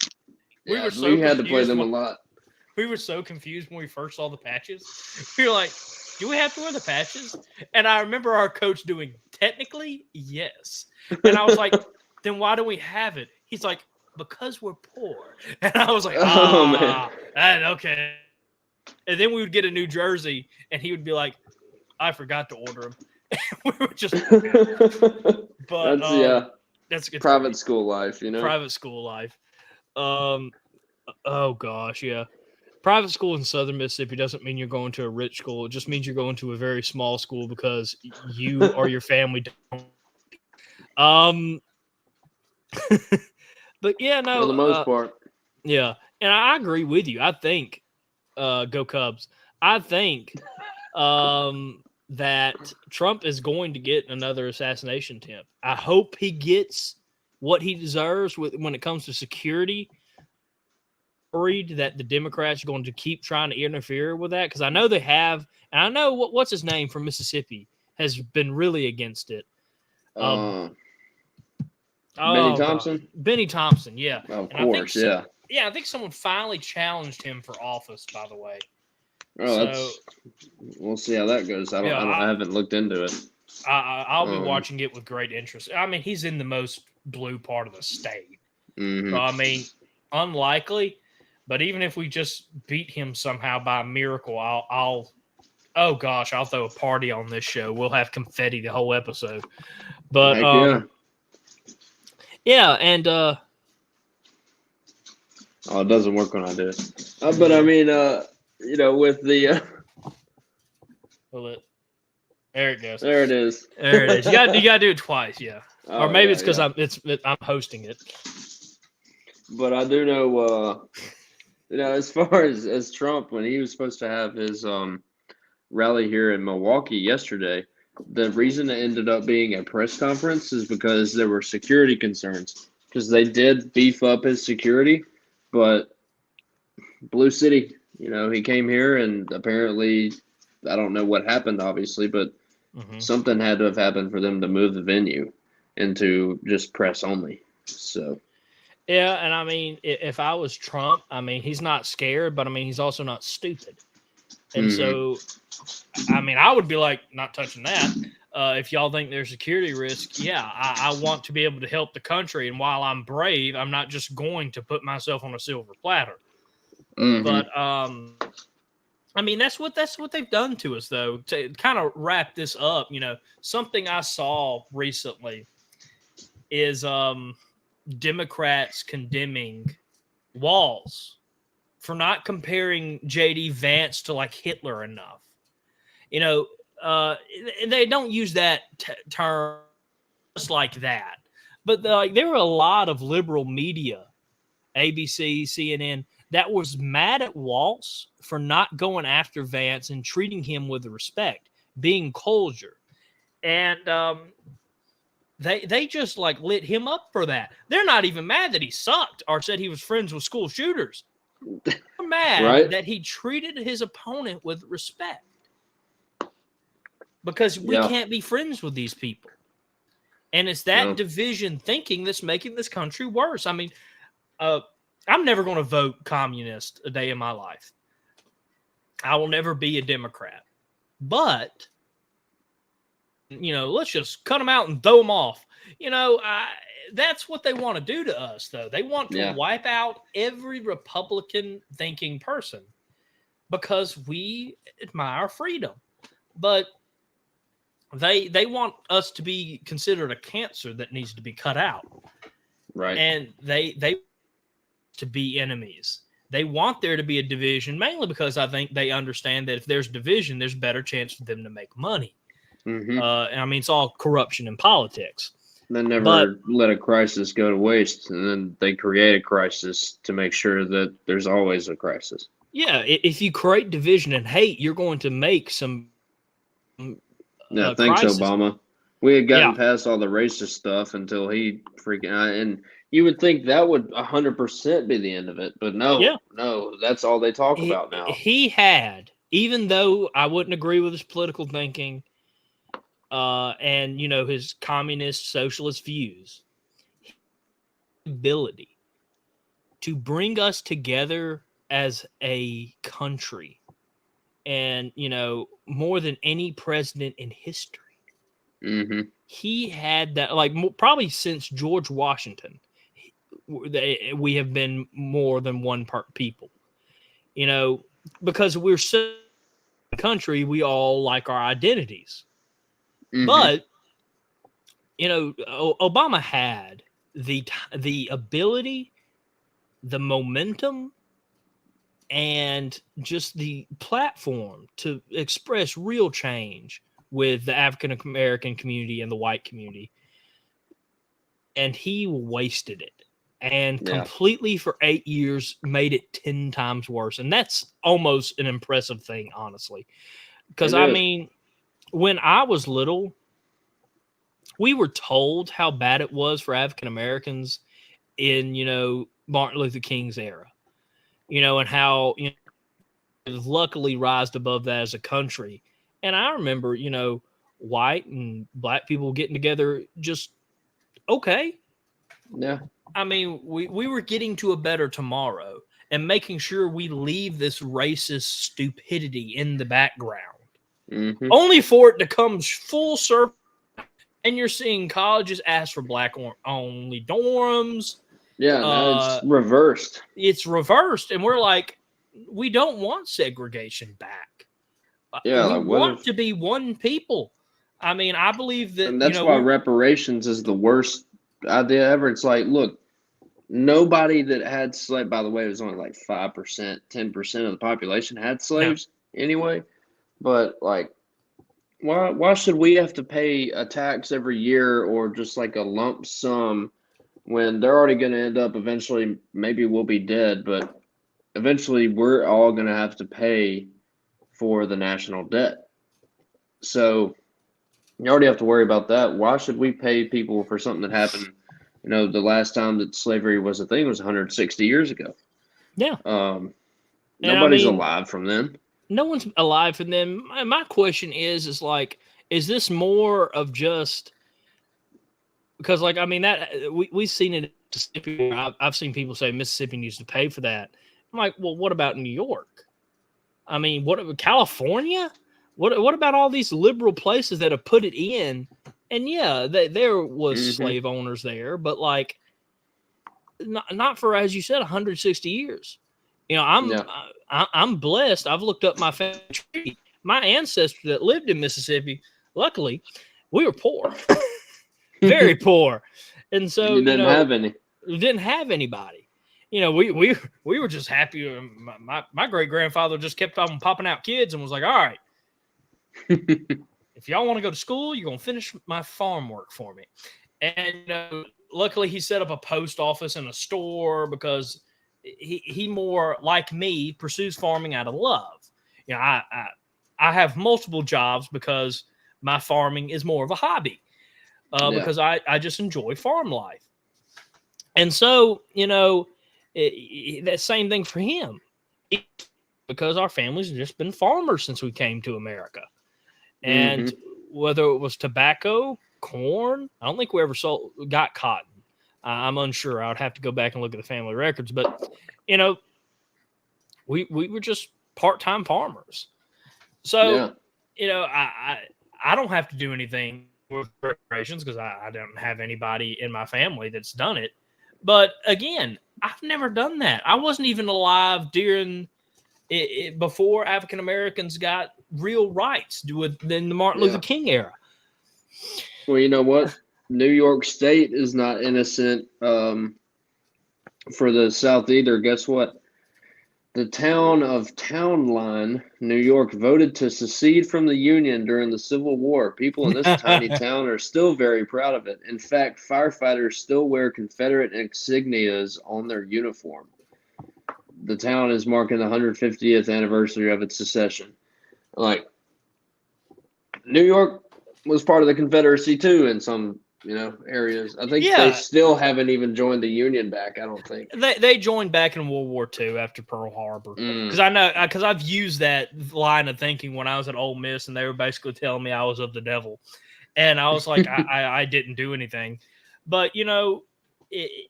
We had to play them a lot. We were so confused when we first saw the patches. We were like, do we have to wear the patches? And I remember our coach doing, technically, yes. And I was like, then why do we have it? He's like, because we're poor. And I was like, man. Okay. And then we would get a new jersey, and he would be like, I forgot to order them. We were just but that's good. Private school life, Private school life. Oh gosh, yeah. Private school in Southern Mississippi doesn't mean you're going to a rich school. It just means you're going to a very small school because you or your family don't. But yeah, no. For the most part. Yeah. And I agree with you. I think go Cubs. I think that Trump is going to get another assassination attempt. I hope he gets what he deserves when it comes to security. Worried that the Democrats are going to keep trying to interfere with that because I know they have, and I know what's his name from Mississippi has been really against it. Benny Thompson? God. Benny Thompson, yeah. Of course, yeah. Yeah, I think someone finally challenged him for office, by the way. Oh, we'll see how that goes. I haven't looked into it. I'll be watching it with great interest. I mean, he's in the most blue part of the state. Mm-hmm. So, I mean, unlikely, but even if we just beat him somehow by a miracle, I'll throw a party on this show. We'll have confetti the whole episode. But and it doesn't work when I do it. But I mean, with the there it goes. There it is. There it is. You got to do it twice, yeah. Or maybe it's because I'm hosting it. But I do know, as far as Trump, when he was supposed to have his rally here in Milwaukee yesterday, the reason it ended up being a press conference is because there were security concerns. Because they did beef up his security, but Blue City, he came here and apparently, I don't know what happened, obviously, but something had to have happened for them to move the venue into just press only. So. Yeah, and I mean, if I was Trump, I mean, he's not scared, but I mean, he's also not stupid. And so, I mean, I would be like, not touching that. If y'all think there's security risk, yeah, I want to be able to help the country. And while I'm brave, I'm not just going to put myself on a silver platter. But, I mean, that's what they've done to us, though. To kind of wrap this up, something I saw recently is Democrats condemning Walz for not comparing J.D. Vance to like Hitler enough. They don't use that term just like that. But there were a lot of liberal media, ABC, CNN, that was mad at Walz for not going after Vance and treating him with respect, being cordial. And they just like lit him up for that. They're not even mad that he sucked or said he was friends with school shooters. They're mad that he treated his opponent with respect. Because we can't be friends with these people. And it's that division thinking that's making this country worse. I mean, I'm never going to vote communist a day in my life. I will never be a Democrat. But, let's just cut them out and throw them off. That's what they want to do to us, though. They want to wipe out every Republican-thinking person because we admire freedom. But They want us to be considered a cancer that needs to be cut out, Right. and they to be enemies. They want there to be a division, mainly because I think they understand that if there's division, there's better chance for them to make money. Mm-hmm. And I mean, it's all corruption in politics. They never let a crisis go to waste, and then they create a crisis to make sure that there's always a crisis. Yeah, if you create division and hate, you're going to make some. Yeah, thanks, crisis. Obama. We had gotten past all the racist stuff until he freaking and you would think that would 100% be the end of it, but no, that's all they talk about now. He had, even though I wouldn't agree with his political thinking, and his communist socialist views, ability to bring us together as a country, and more than any president in history. Mm-hmm. He had that, like, probably since George Washington, we have been more than one people, because we're so a country, we all like our identities. Mm-hmm. But, Obama had the ability, the momentum, and just the platform to express real change with the African American community and the white community. And he wasted it and completely for 8 years made it 10 times worse. And that's almost an impressive thing, honestly. Because, I mean, when I was little, we were told how bad it was for African Americans in, Martin Luther King's era, and how, luckily rised above that as a country. And I remember, white and black people getting together just okay. Yeah. I mean, we were getting to a better tomorrow and making sure we leave this racist stupidity in the background, only for it to come full circle. And you're seeing colleges ask for black only dorms. Yeah, now it's reversed. It's reversed. And we're like, we don't want segregation back. Yeah, we want to be one people. I mean, I believe that. And that's why reparations is the worst idea ever. It's like, look, nobody that had slaves, by the way, it was only like 5%, 10% of the population had slaves anyway. But like, why should we have to pay a tax every year or just like a lump sum when they're already going to end up eventually? Maybe we'll be dead, but eventually we're all going to have to pay for the national debt. So you already have to worry about that. Why should we pay people for something that happened? The last time that slavery was a thing was 160 years ago. Yeah. Nobody's alive from then. No one's alive from them. My question is like, is this more of just because, like, I mean, that we've seen it in Mississippi. I've seen people say Mississippi needs to pay for that. I'm like, well, what about New York? I mean, what about California? What about all these liberal places that have put it in? And yeah, there was slave owners there, but like, not for, as you said, 160 years. I'm blessed. I've looked up my family tree. My ancestors that lived in Mississippi, luckily, we were poor, very poor, and so you didn't have any. We didn't have anybody. We were just happy. My great grandfather just kept on popping out kids and was like, all right. If y'all want to go to school, you're going to finish my farm work for me. And luckily, he set up a post office and a store because he more like me pursues farming out of love. I have multiple jobs because my farming is more of a hobby because I just enjoy farm life. And so, that same thing for him because our family's just been farmers since we came to America. And whether it was tobacco, corn, I don't think we ever got cotton. I'm unsure. I would have to go back and look at the family records. But, we were just part-time farmers. So, I don't have to do anything with reparations because I don't have anybody in my family that's done it. But, again, I've never done that. I wasn't even alive during before African Americans got real rights in the Martin Luther King era. Well, you know what? New York State is not innocent for the South either. Guess what? The town of Townline, New York, voted to secede from the Union during the Civil War. People in this tiny town are still very proud of it. In fact, firefighters still wear Confederate insignias on their uniform. The town is marking the 150th anniversary of its secession. Like, New York was part of the Confederacy too in some, areas. I think they still haven't even joined the Union back, I don't think. They joined back in World War II after Pearl Harbor. Because I've used that line of thinking when I was at Ole Miss, and they were basically telling me I was of the devil. And I was like, I didn't do anything. But, it's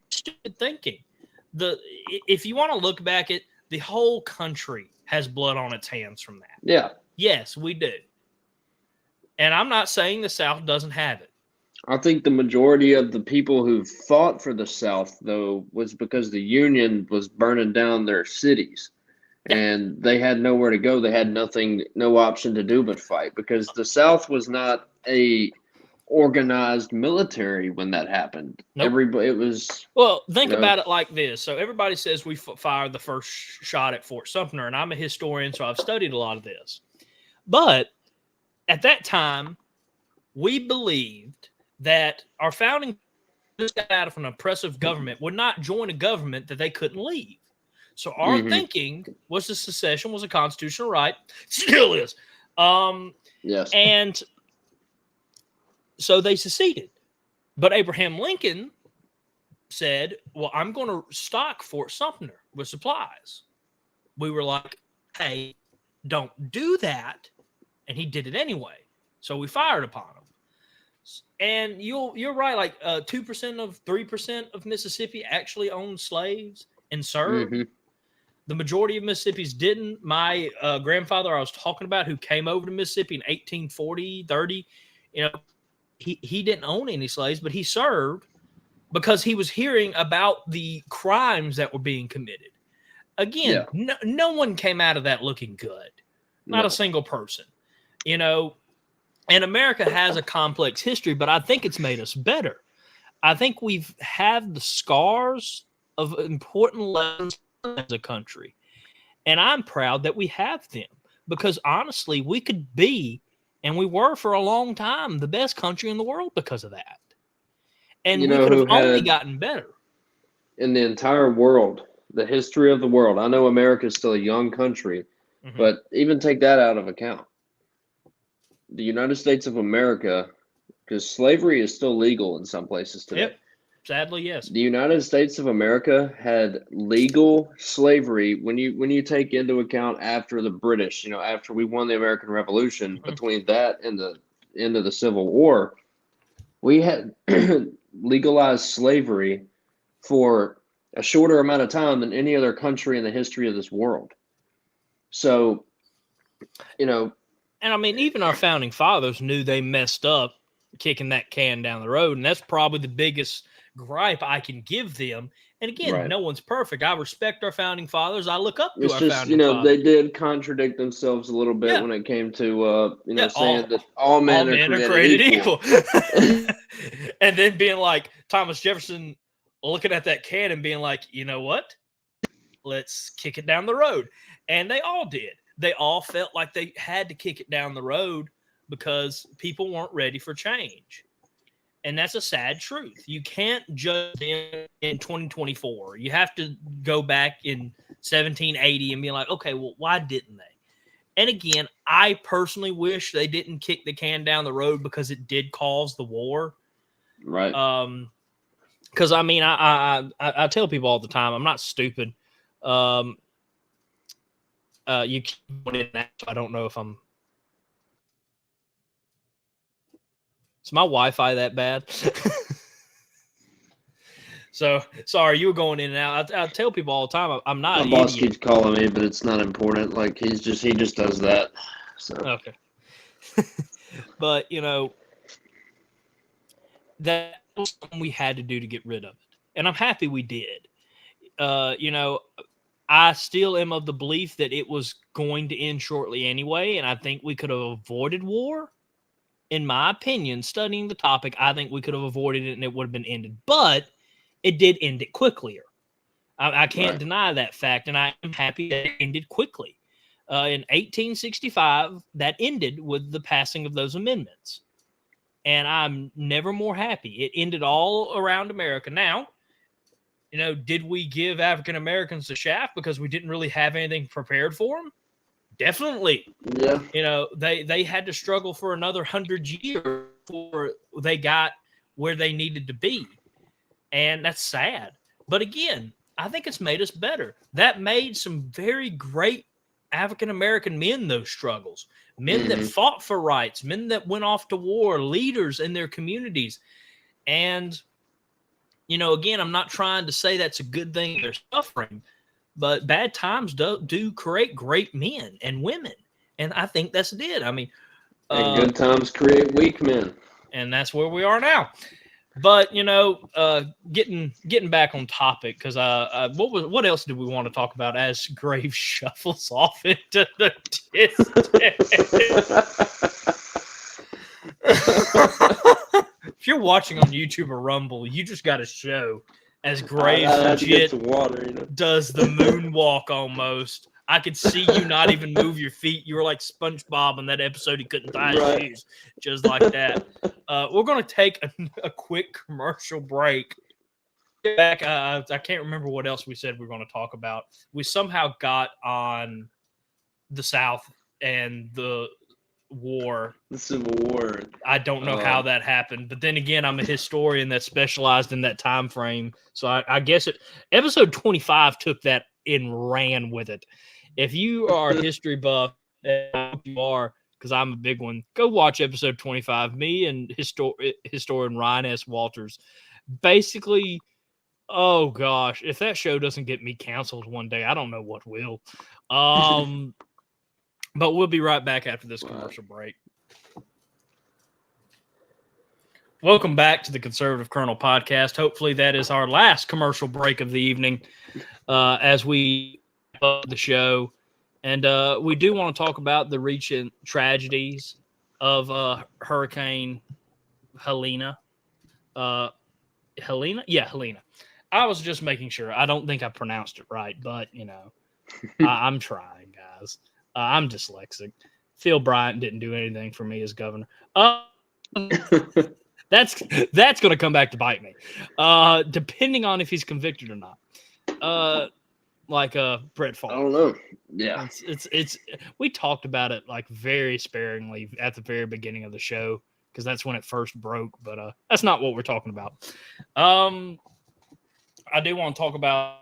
stupid thinking. If you want to look back at the whole country has blood on its hands from that. Yeah. Yes, we do. And I'm not saying the South doesn't have it. I think the majority of the people who fought for the South, though, was because the Union was burning down their cities. Yeah. And they had nowhere to go. They had no option to do but fight, because the South was not a organized military when that happened. Nope. Everybody, it was. Well, think about it like this. So everybody says we fired the first shot at Fort Sumter, and I'm a historian, so I've studied a lot of this. But at that time, we believed that our founding just got out of an oppressive government would not join a government that they couldn't leave. So our thinking was the secession was a constitutional right. Still is. Yes. And so they seceded. But Abraham Lincoln said, well, I'm going to stock Fort Sumter with supplies. We were like, hey, don't do that. And he did it anyway. So we fired upon him. And you're right, like 2% of 3% of Mississippi actually owned slaves and served. The majority of Mississippi's didn't. My grandfather I was talking about, who came over to Mississippi in 1840, 30, he didn't own any slaves, but he served because he was hearing about the crimes that were being committed. Again, no one came out of that looking good. Not a single person. And America has a complex history, but I think it's made us better. I think we've had the scars of important lessons as a country. And I'm proud that we have them, because honestly, we could be, and we were for a long time, the best country in the world because of that. And we could have only gotten better. In the entire world, the history of the world, I know America is still a young country, but even take that out of account. The United States of America, because slavery is still legal in some places today. Yep. Sadly, yes. The United States of America had legal slavery when you take into account after the British, after we won the American Revolution, between that and the end of the Civil War, we had legalized slavery for a shorter amount of time than any other country in the history of this world. So, And I mean, even our founding fathers knew they messed up kicking that can down the road. And that's probably the biggest gripe I can give them. And again, no one's perfect. I respect our founding fathers. I look up to our founding fathers. They did contradict themselves a little bit when it came to, saying that all men are created equal. And then being like Thomas Jefferson looking at that can and being like, you know what? Let's kick it down the road. And they all did. They all felt like they had to kick it down the road because people weren't ready for change. And that's a sad truth. You can't judge in 2024. You have to go back in 1780 and be like, okay, well, why didn't they? And again, I personally wish they didn't kick the can down the road because it did cause the war. Right. Because, I mean, I tell people all the time, I'm not stupid. You keep going in and out, so I don't know if I'm. Is my Wi-Fi that bad? So sorry, you were going in and out. I tell people all the time, I'm not. My boss keeps calling me, but it's not important. Like he just does that. So okay. But that was something we had to do to get rid of it, and I'm happy we did. I still am of the belief that it was going to end shortly anyway, and I think we could have avoided war in my opinion, studying the topic, I think we could have avoided it and it would have been ended. But it did end it quickly. I can't deny that fact, and I am happy that it ended quickly. In 1865, that ended with the passing of those amendments. And I'm never more happy. It ended all around America. Now, did we give African Americans the shaft because we didn't really have anything prepared for them? Definitely. Yeah. They had to struggle for another 100 years before they got where they needed to be. And that's sad. But again, I think it's made us better. That made some very great African American men those struggles. Men that fought for rights, men that went off to war, leaders in their communities. And, again, I'm not trying to say that's a good thing they're suffering, but bad times do create great men and women. And I think that's it. I mean, and good times create weak men. And that's where we are now. But getting back on topic, because what else did we want to talk about as Graves shuffles off into the distance? If you're watching on YouTube or Rumble, you just got to show as Graves legit does the moonwalk almost. I could see you not even move your feet. You were like SpongeBob in that episode. He couldn't tie his shoes, just like that. We're going to take a quick commercial break. Get back. I can't remember what else we said we were going to talk about. We somehow got on the South and the war. The Civil War. I don't know how that happened, but then again, I'm a historian that specialized in that time frame. So I guess episode 25 took that and ran with it. If you are a history buff, and I hope you are, because I'm a big one, go watch episode 25. Me and historian Ryan S. Walters. Basically, oh gosh, if that show doesn't get me canceled one day, I don't know what will. But we'll be right back after this commercial break. Welcome back to the Conservative Colonel podcast. Hopefully that is our last commercial break of the evening as we the show. And we do want to talk about the recent tragedies of Hurricane Helena. Helena? Yeah, Helena. I was just making sure. I don't think I pronounced it right, but, I'm trying, guys. I'm dyslexic. Phil Bryant didn't do anything for me as governor. That's going to come back to bite me, depending on if he's convicted or not. Like Brett Favre. I don't know. Yeah, it's we talked about it like very sparingly at the very beginning of the show because that's when it first broke. But that's not what we're talking about. I do want to talk about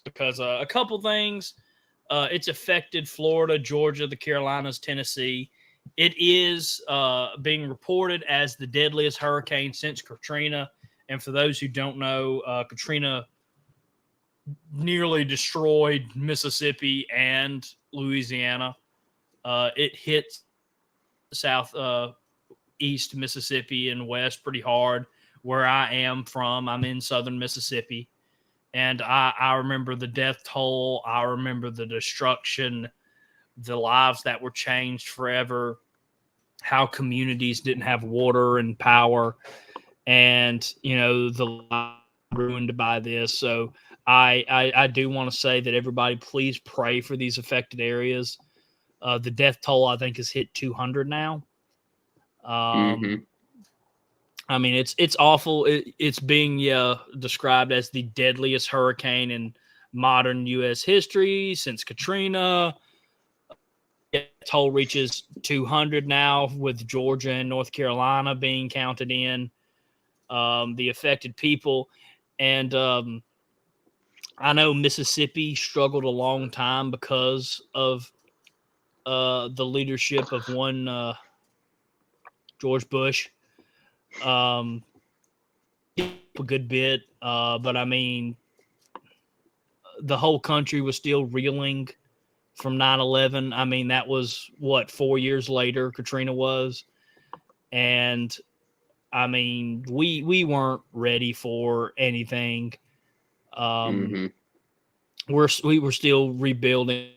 because a couple things. It's affected Florida, Georgia, the Carolinas, Tennessee. It is being reported as the deadliest hurricane since Katrina. And for those who don't know, Katrina nearly destroyed Mississippi and Louisiana. It hit south east Mississippi and west pretty hard. Where I am from, I'm in southern Mississippi. And I remember the death toll. I remember the destruction, the lives that were changed forever, how communities didn't have water and power, and, the lives ruined by this. So I do want to say that everybody please pray for these affected areas. The death toll, I think, has hit 200 now. I mean, it's awful. It's being described as the deadliest hurricane in modern U.S. history since Katrina. The toll reaches 200 now, with Georgia and North Carolina being counted in. The affected people. And I know Mississippi struggled a long time because of the leadership of one George Bush. A good bit, but I mean, the whole country was still reeling from 9/11. I mean, that was 4 years later Katrina was, and I mean, we weren't ready for anything. We were still rebuilding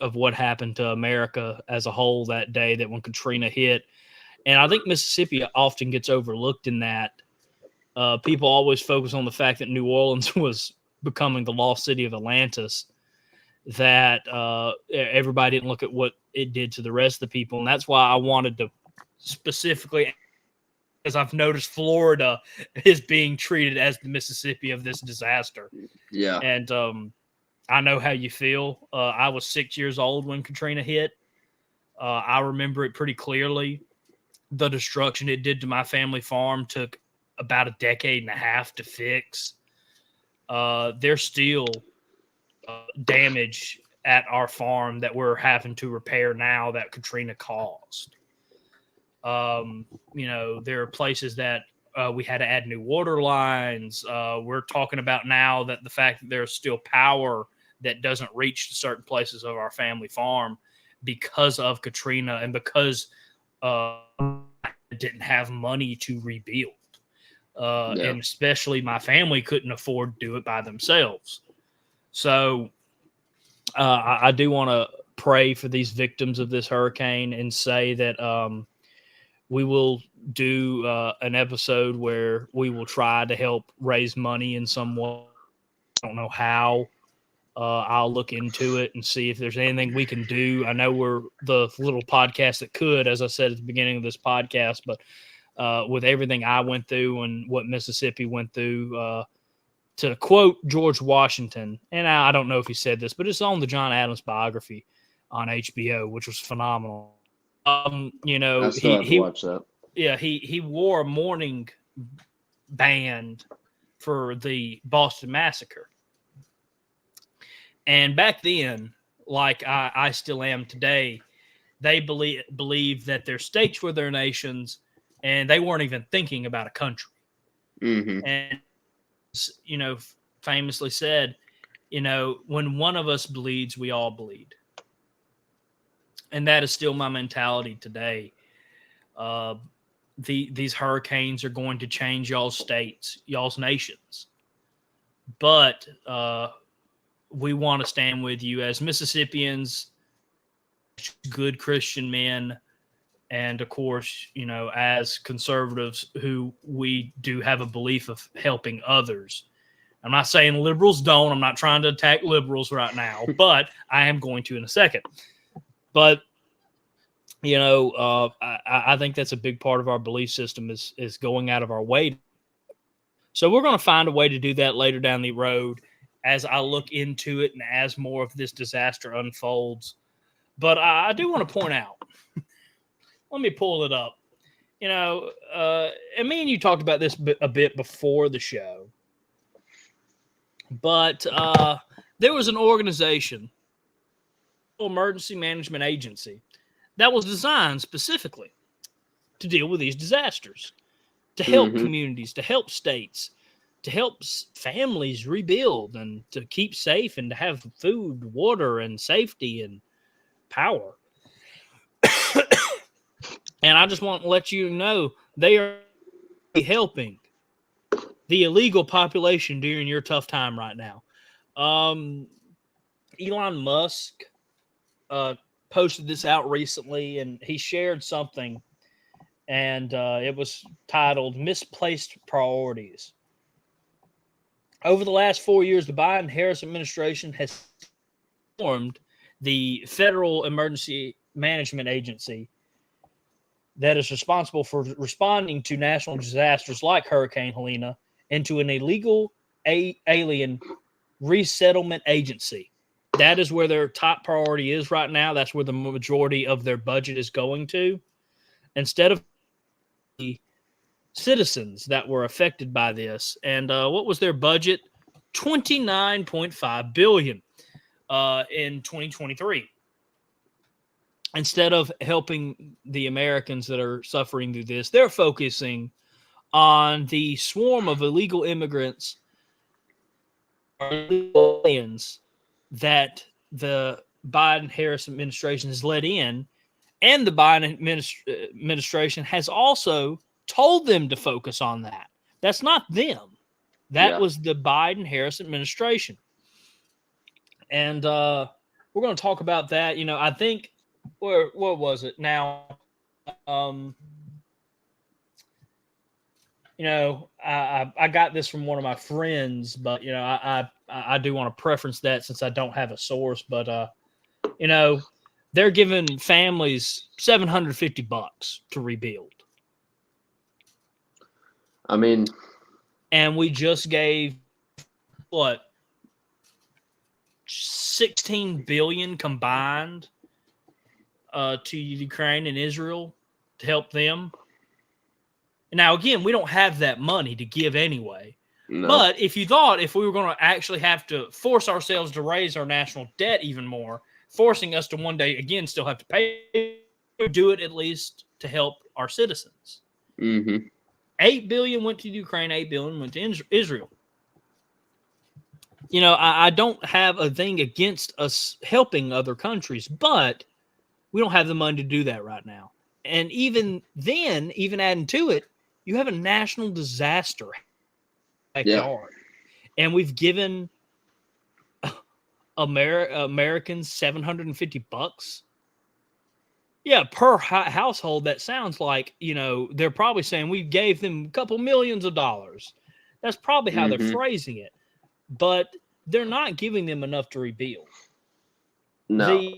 of what happened to America as a whole that day that when Katrina hit. And I think Mississippi often gets overlooked in that. People always focus on the fact that New Orleans was becoming the lost city of Atlantis, that everybody didn't look at what it did to the rest of the people. And that's why I wanted to specifically, because I've noticed Florida is being treated as the Mississippi of this disaster. Yeah. And I know how you feel. I was 6 years old when Katrina hit. I remember it pretty clearly. The destruction it did to my family farm took about a decade and a half to fix. There's still damage at our farm that we're having to repair now that Katrina caused. There are places that we had to add new water lines. We're talking about now that the fact that there's still power that doesn't reach to certain places of our family farm because of Katrina and because didn't have money to rebuild. And especially my family couldn't afford to do it by themselves. So I do want to pray for these victims of this hurricane and say that we will do an episode where we will try to help raise money in some way. I don't know how. I'll look into it and see if there's anything we can do. I know we're the little podcast that could, as I said at the beginning of this podcast, but with everything I went through and what Mississippi went through, to quote George Washington, and I don't know if he said this, but it's on the John Adams biography on HBO, which was phenomenal. I still have to watch that. Yeah, he wore a mourning band for the Boston Massacre. And back then, like I still am today, they believe that their states were their nations, and they weren't even thinking about a country. Mm-hmm. And, famously said, when one of us bleeds, we all bleed. And that is still my mentality today. These hurricanes are going to change y'all's states, y'all's nations. But we want to stand with you as Mississippians, good Christian men, and of course, as conservatives who we do have a belief of helping others. I'm not saying liberals don't. I'm not trying to attack liberals right now, but I am going to in a second. But I think that's a big part of our belief system is going out of our way. So we're going to find a way to do that later down the road as I look into it and as more of this disaster unfolds. But I do want to point out, let me pull it up. And me and you talked about this a bit before the show. But there was an organization, Emergency Management Agency, that was designed specifically to deal with these disasters, to help communities, to help states, to help families rebuild and to keep safe and to have food, water, and safety and power. And I just want to let you know they are helping the illegal population during your tough time right now. Elon Musk posted this out recently, and he shared something, and it was titled Misplaced Priorities. Over the last 4 years, the Biden-Harris administration has formed the Federal Emergency Management Agency that is responsible for responding to national disasters like Hurricane Helena into an illegal alien resettlement agency. That is where their top priority is right now. That's where the majority of their budget is going to. Instead of the citizens that were affected by this. And what was their budget? $29.5 billion in 2023. Instead of helping the Americans that are suffering through this, they're focusing on the swarm of illegal immigrants that the Biden-Harris administration has let in, and the Biden administration has also told them to focus on that. That's not them. That was the Biden-Harris administration. And we're going to talk about that. I think, where was it now? I got this from one of my friends, but I do want to preference that since I don't have a source. But they're giving families $750 to rebuild. I mean, And we just gave what 16 billion combined to Ukraine and Israel to help them. Now, again, we don't have that money to give anyway. no. But if you thought if we were going to actually have to force ourselves to raise our national debt even more, forcing us to one day, again, still have to pay, do it at least to help our citizens. Mm-hmm. 8 billion went to Ukraine, 8 billion went to Israel. I don't have a thing against us helping other countries, but we don't have the money to do that right now. And even then, even adding to it, you have a national disaster backyard. Yeah. And we've given Americans $750. Yeah, per household, that sounds like, they're probably saying we gave them a couple millions of dollars. That's probably how they're phrasing it. But they're not giving them enough to rebuild. No.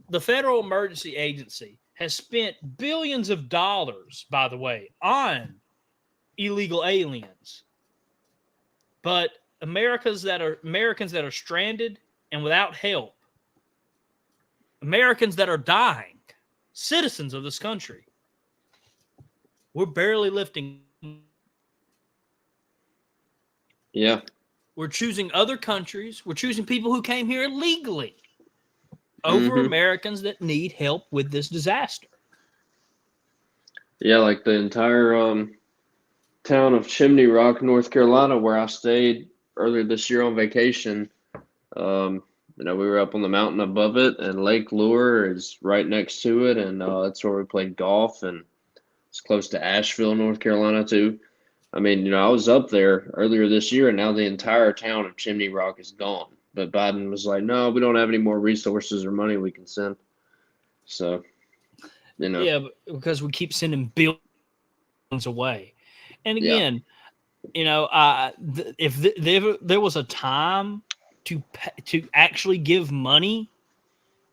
The Federal Emergency Agency has spent billions of dollars, by the way, on illegal aliens. But Americans that are stranded and without help, Americans that are dying, citizens of this country, we're barely lifting. Yeah. We're choosing other countries. We're choosing people who came here illegally over Americans that need help with this disaster. Yeah, like the entire town of Chimney Rock, North Carolina, where I stayed earlier this year on vacation. We were up on the mountain above it, and Lake Lure is right next to it, and that's where we played golf, and it's close to Asheville, North Carolina, too. I mean, I was up there earlier this year, and now the entire town of Chimney Rock is gone. But Biden was like, no, we don't have any more resources or money we can send. So, Yeah, because we keep sending billions away. And again, if there was a time to actually give money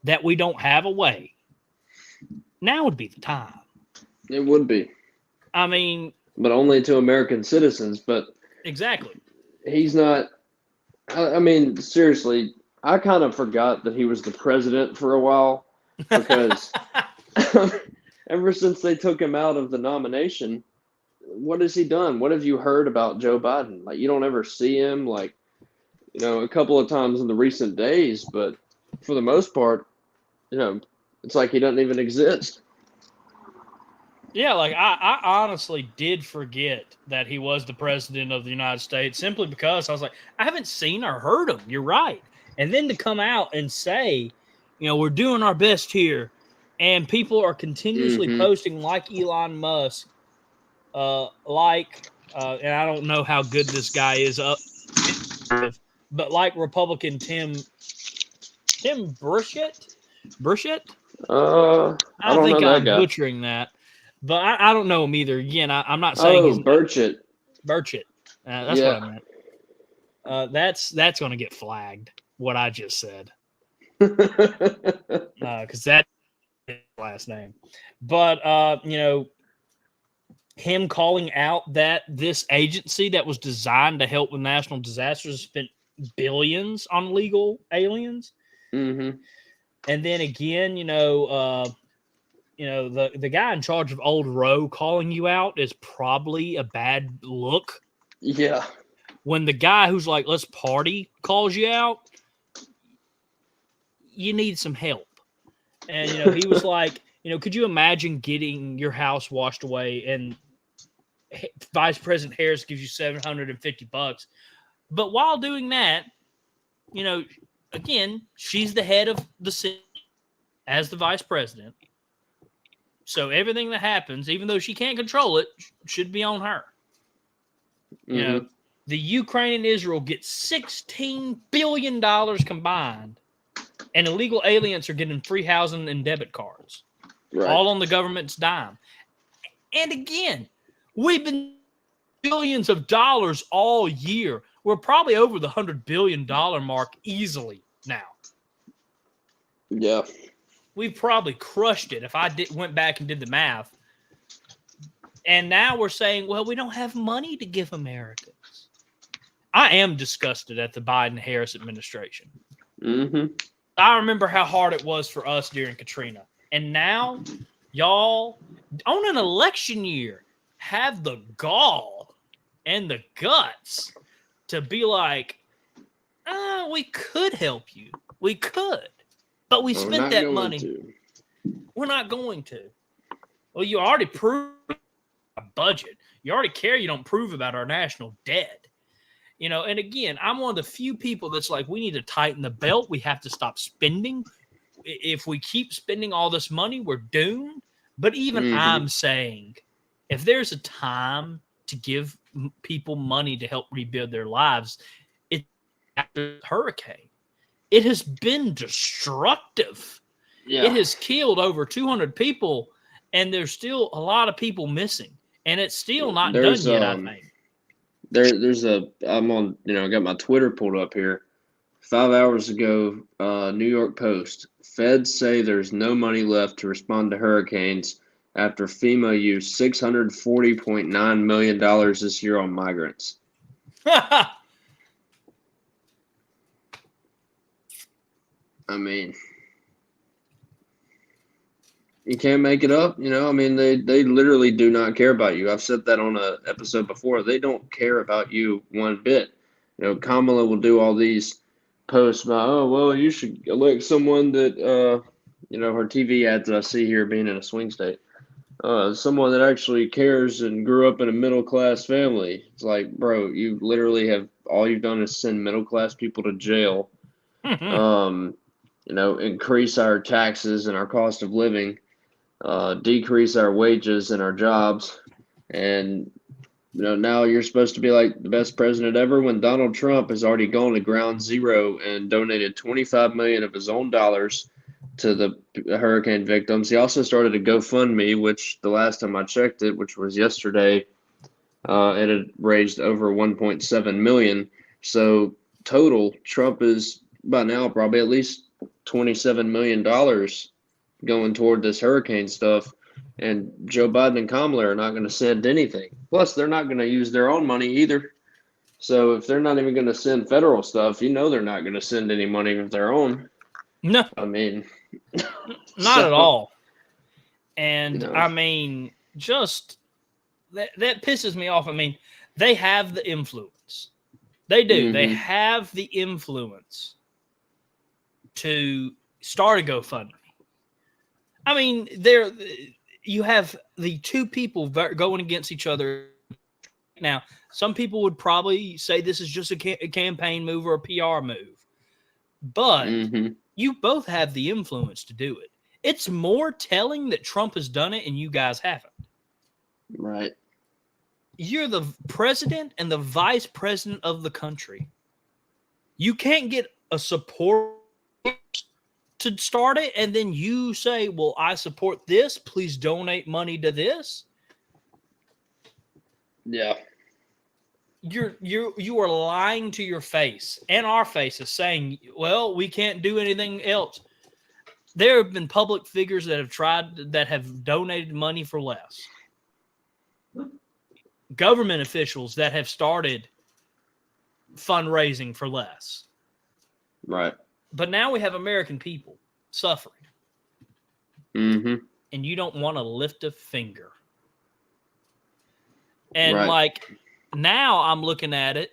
that we don't have away, now would be the time. It would be. I mean, but only to American citizens. But exactly, he's not. I mean, seriously, I kind of forgot that he was the president for a while because ever since they took him out of the nomination, what has he done? What have you heard about Joe Biden? Like, you don't ever see him, like, a couple of times in the recent days, but for the most part, it's like he doesn't even exist. Yeah, like I honestly did forget that he was the president of the United States simply because I was like, I haven't seen or heard him. You're right. And then to come out and say, we're doing our best here, and people are continuously posting like Elon Musk, and I don't know how good this guy is but like Republican Tim Burchett? I think I'm butchering that. But I don't know him either. Again, I'm not saying he's Burchett. Burchett. That's what I meant. That's going to get flagged, what I just said. Because that's his last name. But, him calling out that this agency that was designed to help with national disasters spent billions on illegal aliens. Mm-hmm. And then again, the guy in charge of Old Row calling you out is probably a bad look. Yeah. When the guy who's like, let's party, calls you out, you need some help. And, he was like, could you imagine getting your house washed away and Vice President Harris gives you $750? But while doing that, again, she's the head of the city as the vice president. So everything that happens, even though she can't control it, should be on her. The Ukraine and Israel get $16 billion combined, and illegal aliens are getting free housing and debit cards, all on the government's dime. And again, we've been billions of dollars all year. We're probably over the $100 billion mark easily now. Yeah. We've probably crushed it if I went back and did the math. And now we're saying, well, we don't have money to give Americans. I am disgusted at the Biden-Harris administration. Mm-hmm. I remember how hard it was for us during Katrina. And now, y'all, on an election year, have the gall and the guts to be like, we could help you. We could. But we spent that money. We're not going to. Well, you already proved a budget. You already care you don't prove about our national debt. And again, I'm one of the few people that's like, we need to tighten the belt. We have to stop spending. If we keep spending all this money, we're doomed. But even I'm saying, if there's a time to give people money to help rebuild their lives, it's after the hurricane. It has been destructive. Yeah. It has killed over 200 people, and there's still a lot of people missing. And it's still not done yet, I think. I'm on, I got my Twitter pulled up here. 5 hours ago, New York Post. Feds say there's no money left to respond to hurricanes after FEMA used $640.9 million this year on migrants. I mean, you can't make it up, they literally do not care about you. I've said that on an episode before. They don't care about you one bit. Kamala will do all these posts about, you should elect someone that, her TV ads that I see here being in a swing state, someone that actually cares and grew up in a middle-class family. It's like, bro, you literally all you've done is send middle-class people to jail, increase our taxes and our cost of living, decrease our wages and our jobs. And, now you're supposed to be like the best president ever when Donald Trump has already gone to ground zero and donated $25 million of his own dollars to the hurricane victims. He also started a GoFundMe, which the last time I checked it, which was yesterday, it had raised over $1.7 million. So total, Trump is by now probably at least $27 million going toward this hurricane stuff. And Joe Biden and Kamala are not going to send anything. Plus, they're not going to use their own money either. So if they're not even going to send federal stuff, they're not going to send any money of their own. No. I mean, not at all. And just that pisses me off. They have the influence. They do. Mm-hmm. They have the influence to start a GoFundMe. You have the two people going against each other. Now, some people would probably say this is just a campaign move or a PR move. But you both have the influence to do it. It's more telling that Trump has done it and you guys haven't. Right. You're the president and the vice president of the country. You can't get a support to start it, and then you say, well, I support this. Please donate money to this. Yeah. You are lying to your face and our faces, saying, well, we can't do anything else. There have been public figures that have donated money for less. Government officials that have started fundraising for less. Right. But now we have American people suffering. Mm-hmm. And you don't want to lift a finger. And now I'm looking at it.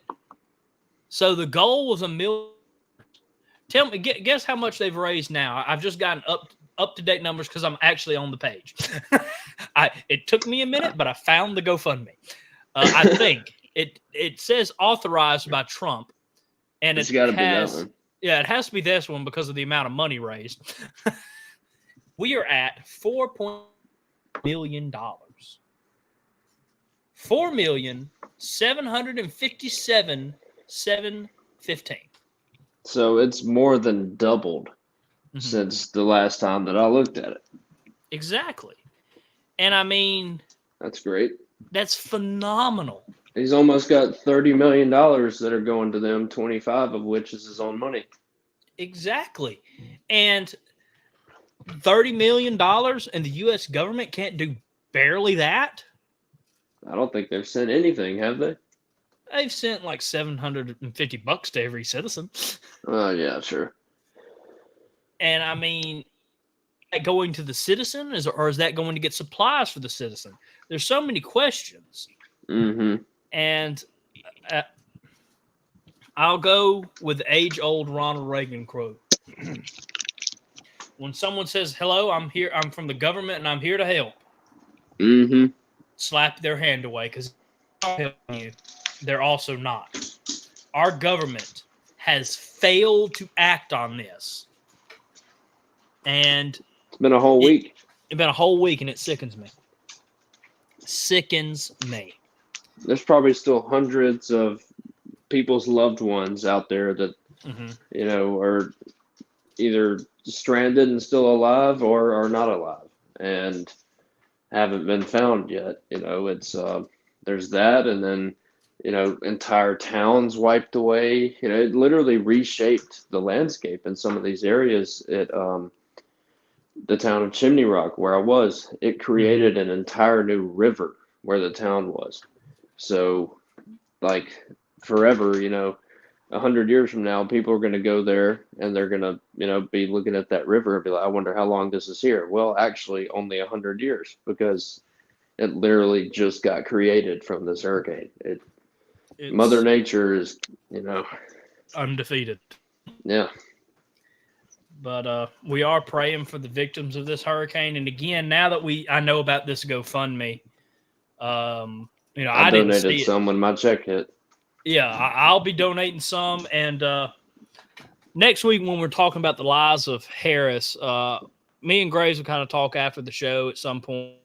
So the goal was $1 million. Tell me, guess how much they've raised now. I've just gotten up to date numbers because I'm actually on the page. It took me a minute, but I found the GoFundMe. I think it says authorized by Trump, and it's got to be that one. Yeah, it has to be this one because of the amount of money raised. We are at $4 million. $4,757,715. So it's more than doubled since the last time that I looked at it. Exactly. And that's great. That's phenomenal. He's almost got $30 million that are going to them, 25 of which is his own money. Exactly. And $30 million and the U.S. government can't do barely that. I don't think they've sent anything, have they? They've sent like $750 to every citizen. Oh, yeah, sure. And I mean, going to the citizen or is that going to get supplies for the citizen? There's so many questions. Mm-hmm. And I'll go with the age-old Ronald Reagan quote. When someone says, "Hello, I'm here. I'm from the government, and I'm here to help," Mm-hmm. slap their hand away because you. They're also not. Our government has failed to act on this, and It's been a whole week. It's been a whole week, and it sickens me. Sickens me. There's probably still hundreds of people's loved ones out there that are either stranded and still alive or are not alive and haven't been found yet. It's there's that, and then entire towns wiped away. It literally reshaped the landscape in some of these areas. The town of Chimney Rock, where I was, it created an entire new river where the town was. So, like, forever, 100 years from now, people are going to go there and they're going to, be looking at that river and be like, I wonder how long this is here. Well, actually, only 100 years because it literally just got created from this hurricane. Mother Nature is, undefeated. Yeah. But we are praying for the victims of this hurricane. And again, now that I know about this GoFundMe, I didn't donated see some when my check hit. Yeah, I'll be donating some. And next week when we're talking about the lies of Harris, me and Graves will kind of talk after the show at some point,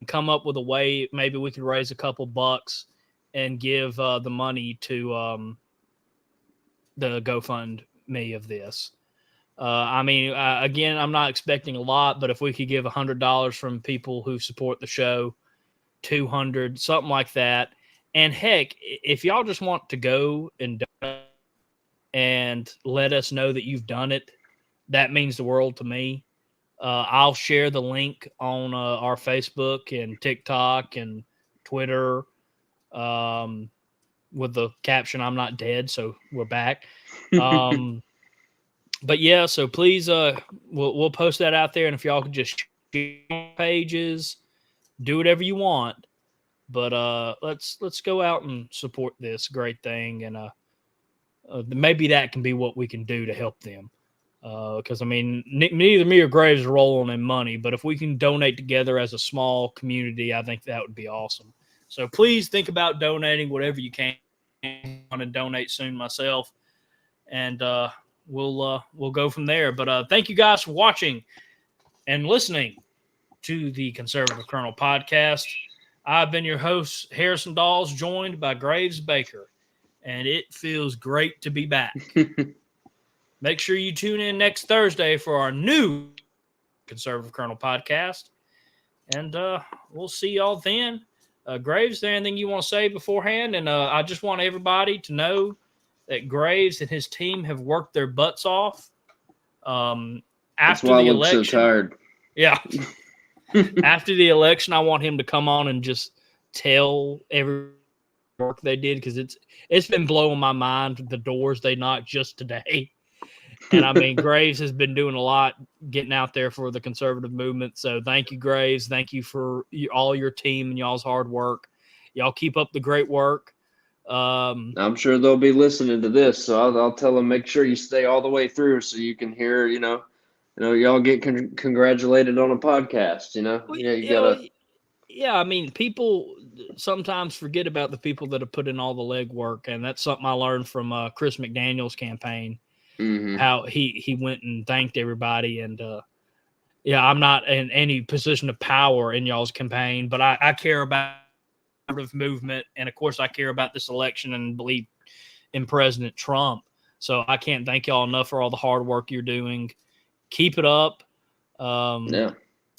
come up with a way maybe we could raise a couple bucks and give the money to the GoFundMe of this. Again, I'm not expecting a lot, but if we could give $100 from people who support the show, 200, something like that. And heck, if y'all just want to go and donate and let us know that you've done it, that means the world to me. I'll share the link on our Facebook and TikTok and Twitter with the caption, "I'm not dead, so we're back." But yeah, so please, we'll post that out there, and if y'all could just share pages, do whatever you want. But let's go out and support this great thing, and maybe that can be what we can do to help them. Because neither me or Graves are rolling in money, but if we can donate together as a small community, I think that would be awesome. So please think about donating whatever you can. I want to donate soon myself, and we'll go from there. But thank you guys for watching and listening to the Conservative Colonel podcast. I've been your host, Harrison Daws, joined by Graves Baker, and it feels great to be back. Make sure you tune in next Thursday for our new Conservative Colonel podcast, and we'll see y'all then. Graves, is there anything you want to say beforehand? And I just want everybody to know that Graves and his team have worked their butts off. After the election, so tired. Yeah. After the election, I want him to come on and just tell every work they did, because it's been blowing my mind the doors they knocked just today. And Graves has been doing a lot, getting out there for the conservative movement. So thank you, Graves. Thank you for all your team and y'all's hard work. Y'all keep up the great work. I'm sure they'll be listening to this, so I'll tell them, make sure you stay all the way through so you can hear, y'all get congratulated on a podcast, gotta. Yeah, people sometimes forget about the people that have put in all the legwork, and that's something I learned from Chris McDaniel's campaign. Mm-hmm. How he went and thanked everybody, and I'm not in any position of power in y'all's campaign, but I care about the movement, and of course I care about this election and believe in President Trump. So I can't thank y'all enough for all the hard work you're doing. Keep it up. Yeah,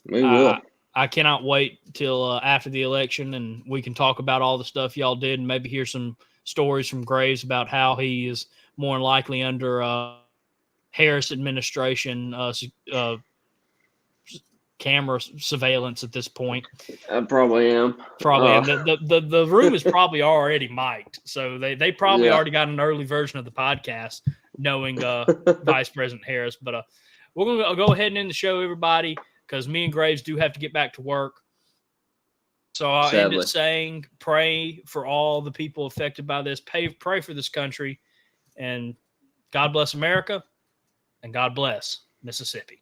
we will. I cannot wait till after the election, and we can talk about all the stuff y'all did, and maybe hear some stories from Graves about how he is more than likely under Harris administration camera surveillance at this point. I probably am. Probably, and the room is probably already mic'd, so they probably already got an early version of the podcast, knowing Vice President Harris. But we're gonna go ahead and end the show, everybody, because me and Graves do have to get back to work. So I'll end it saying, pray for all the people affected by this. Pray for this country, and God bless America, and God bless Mississippi.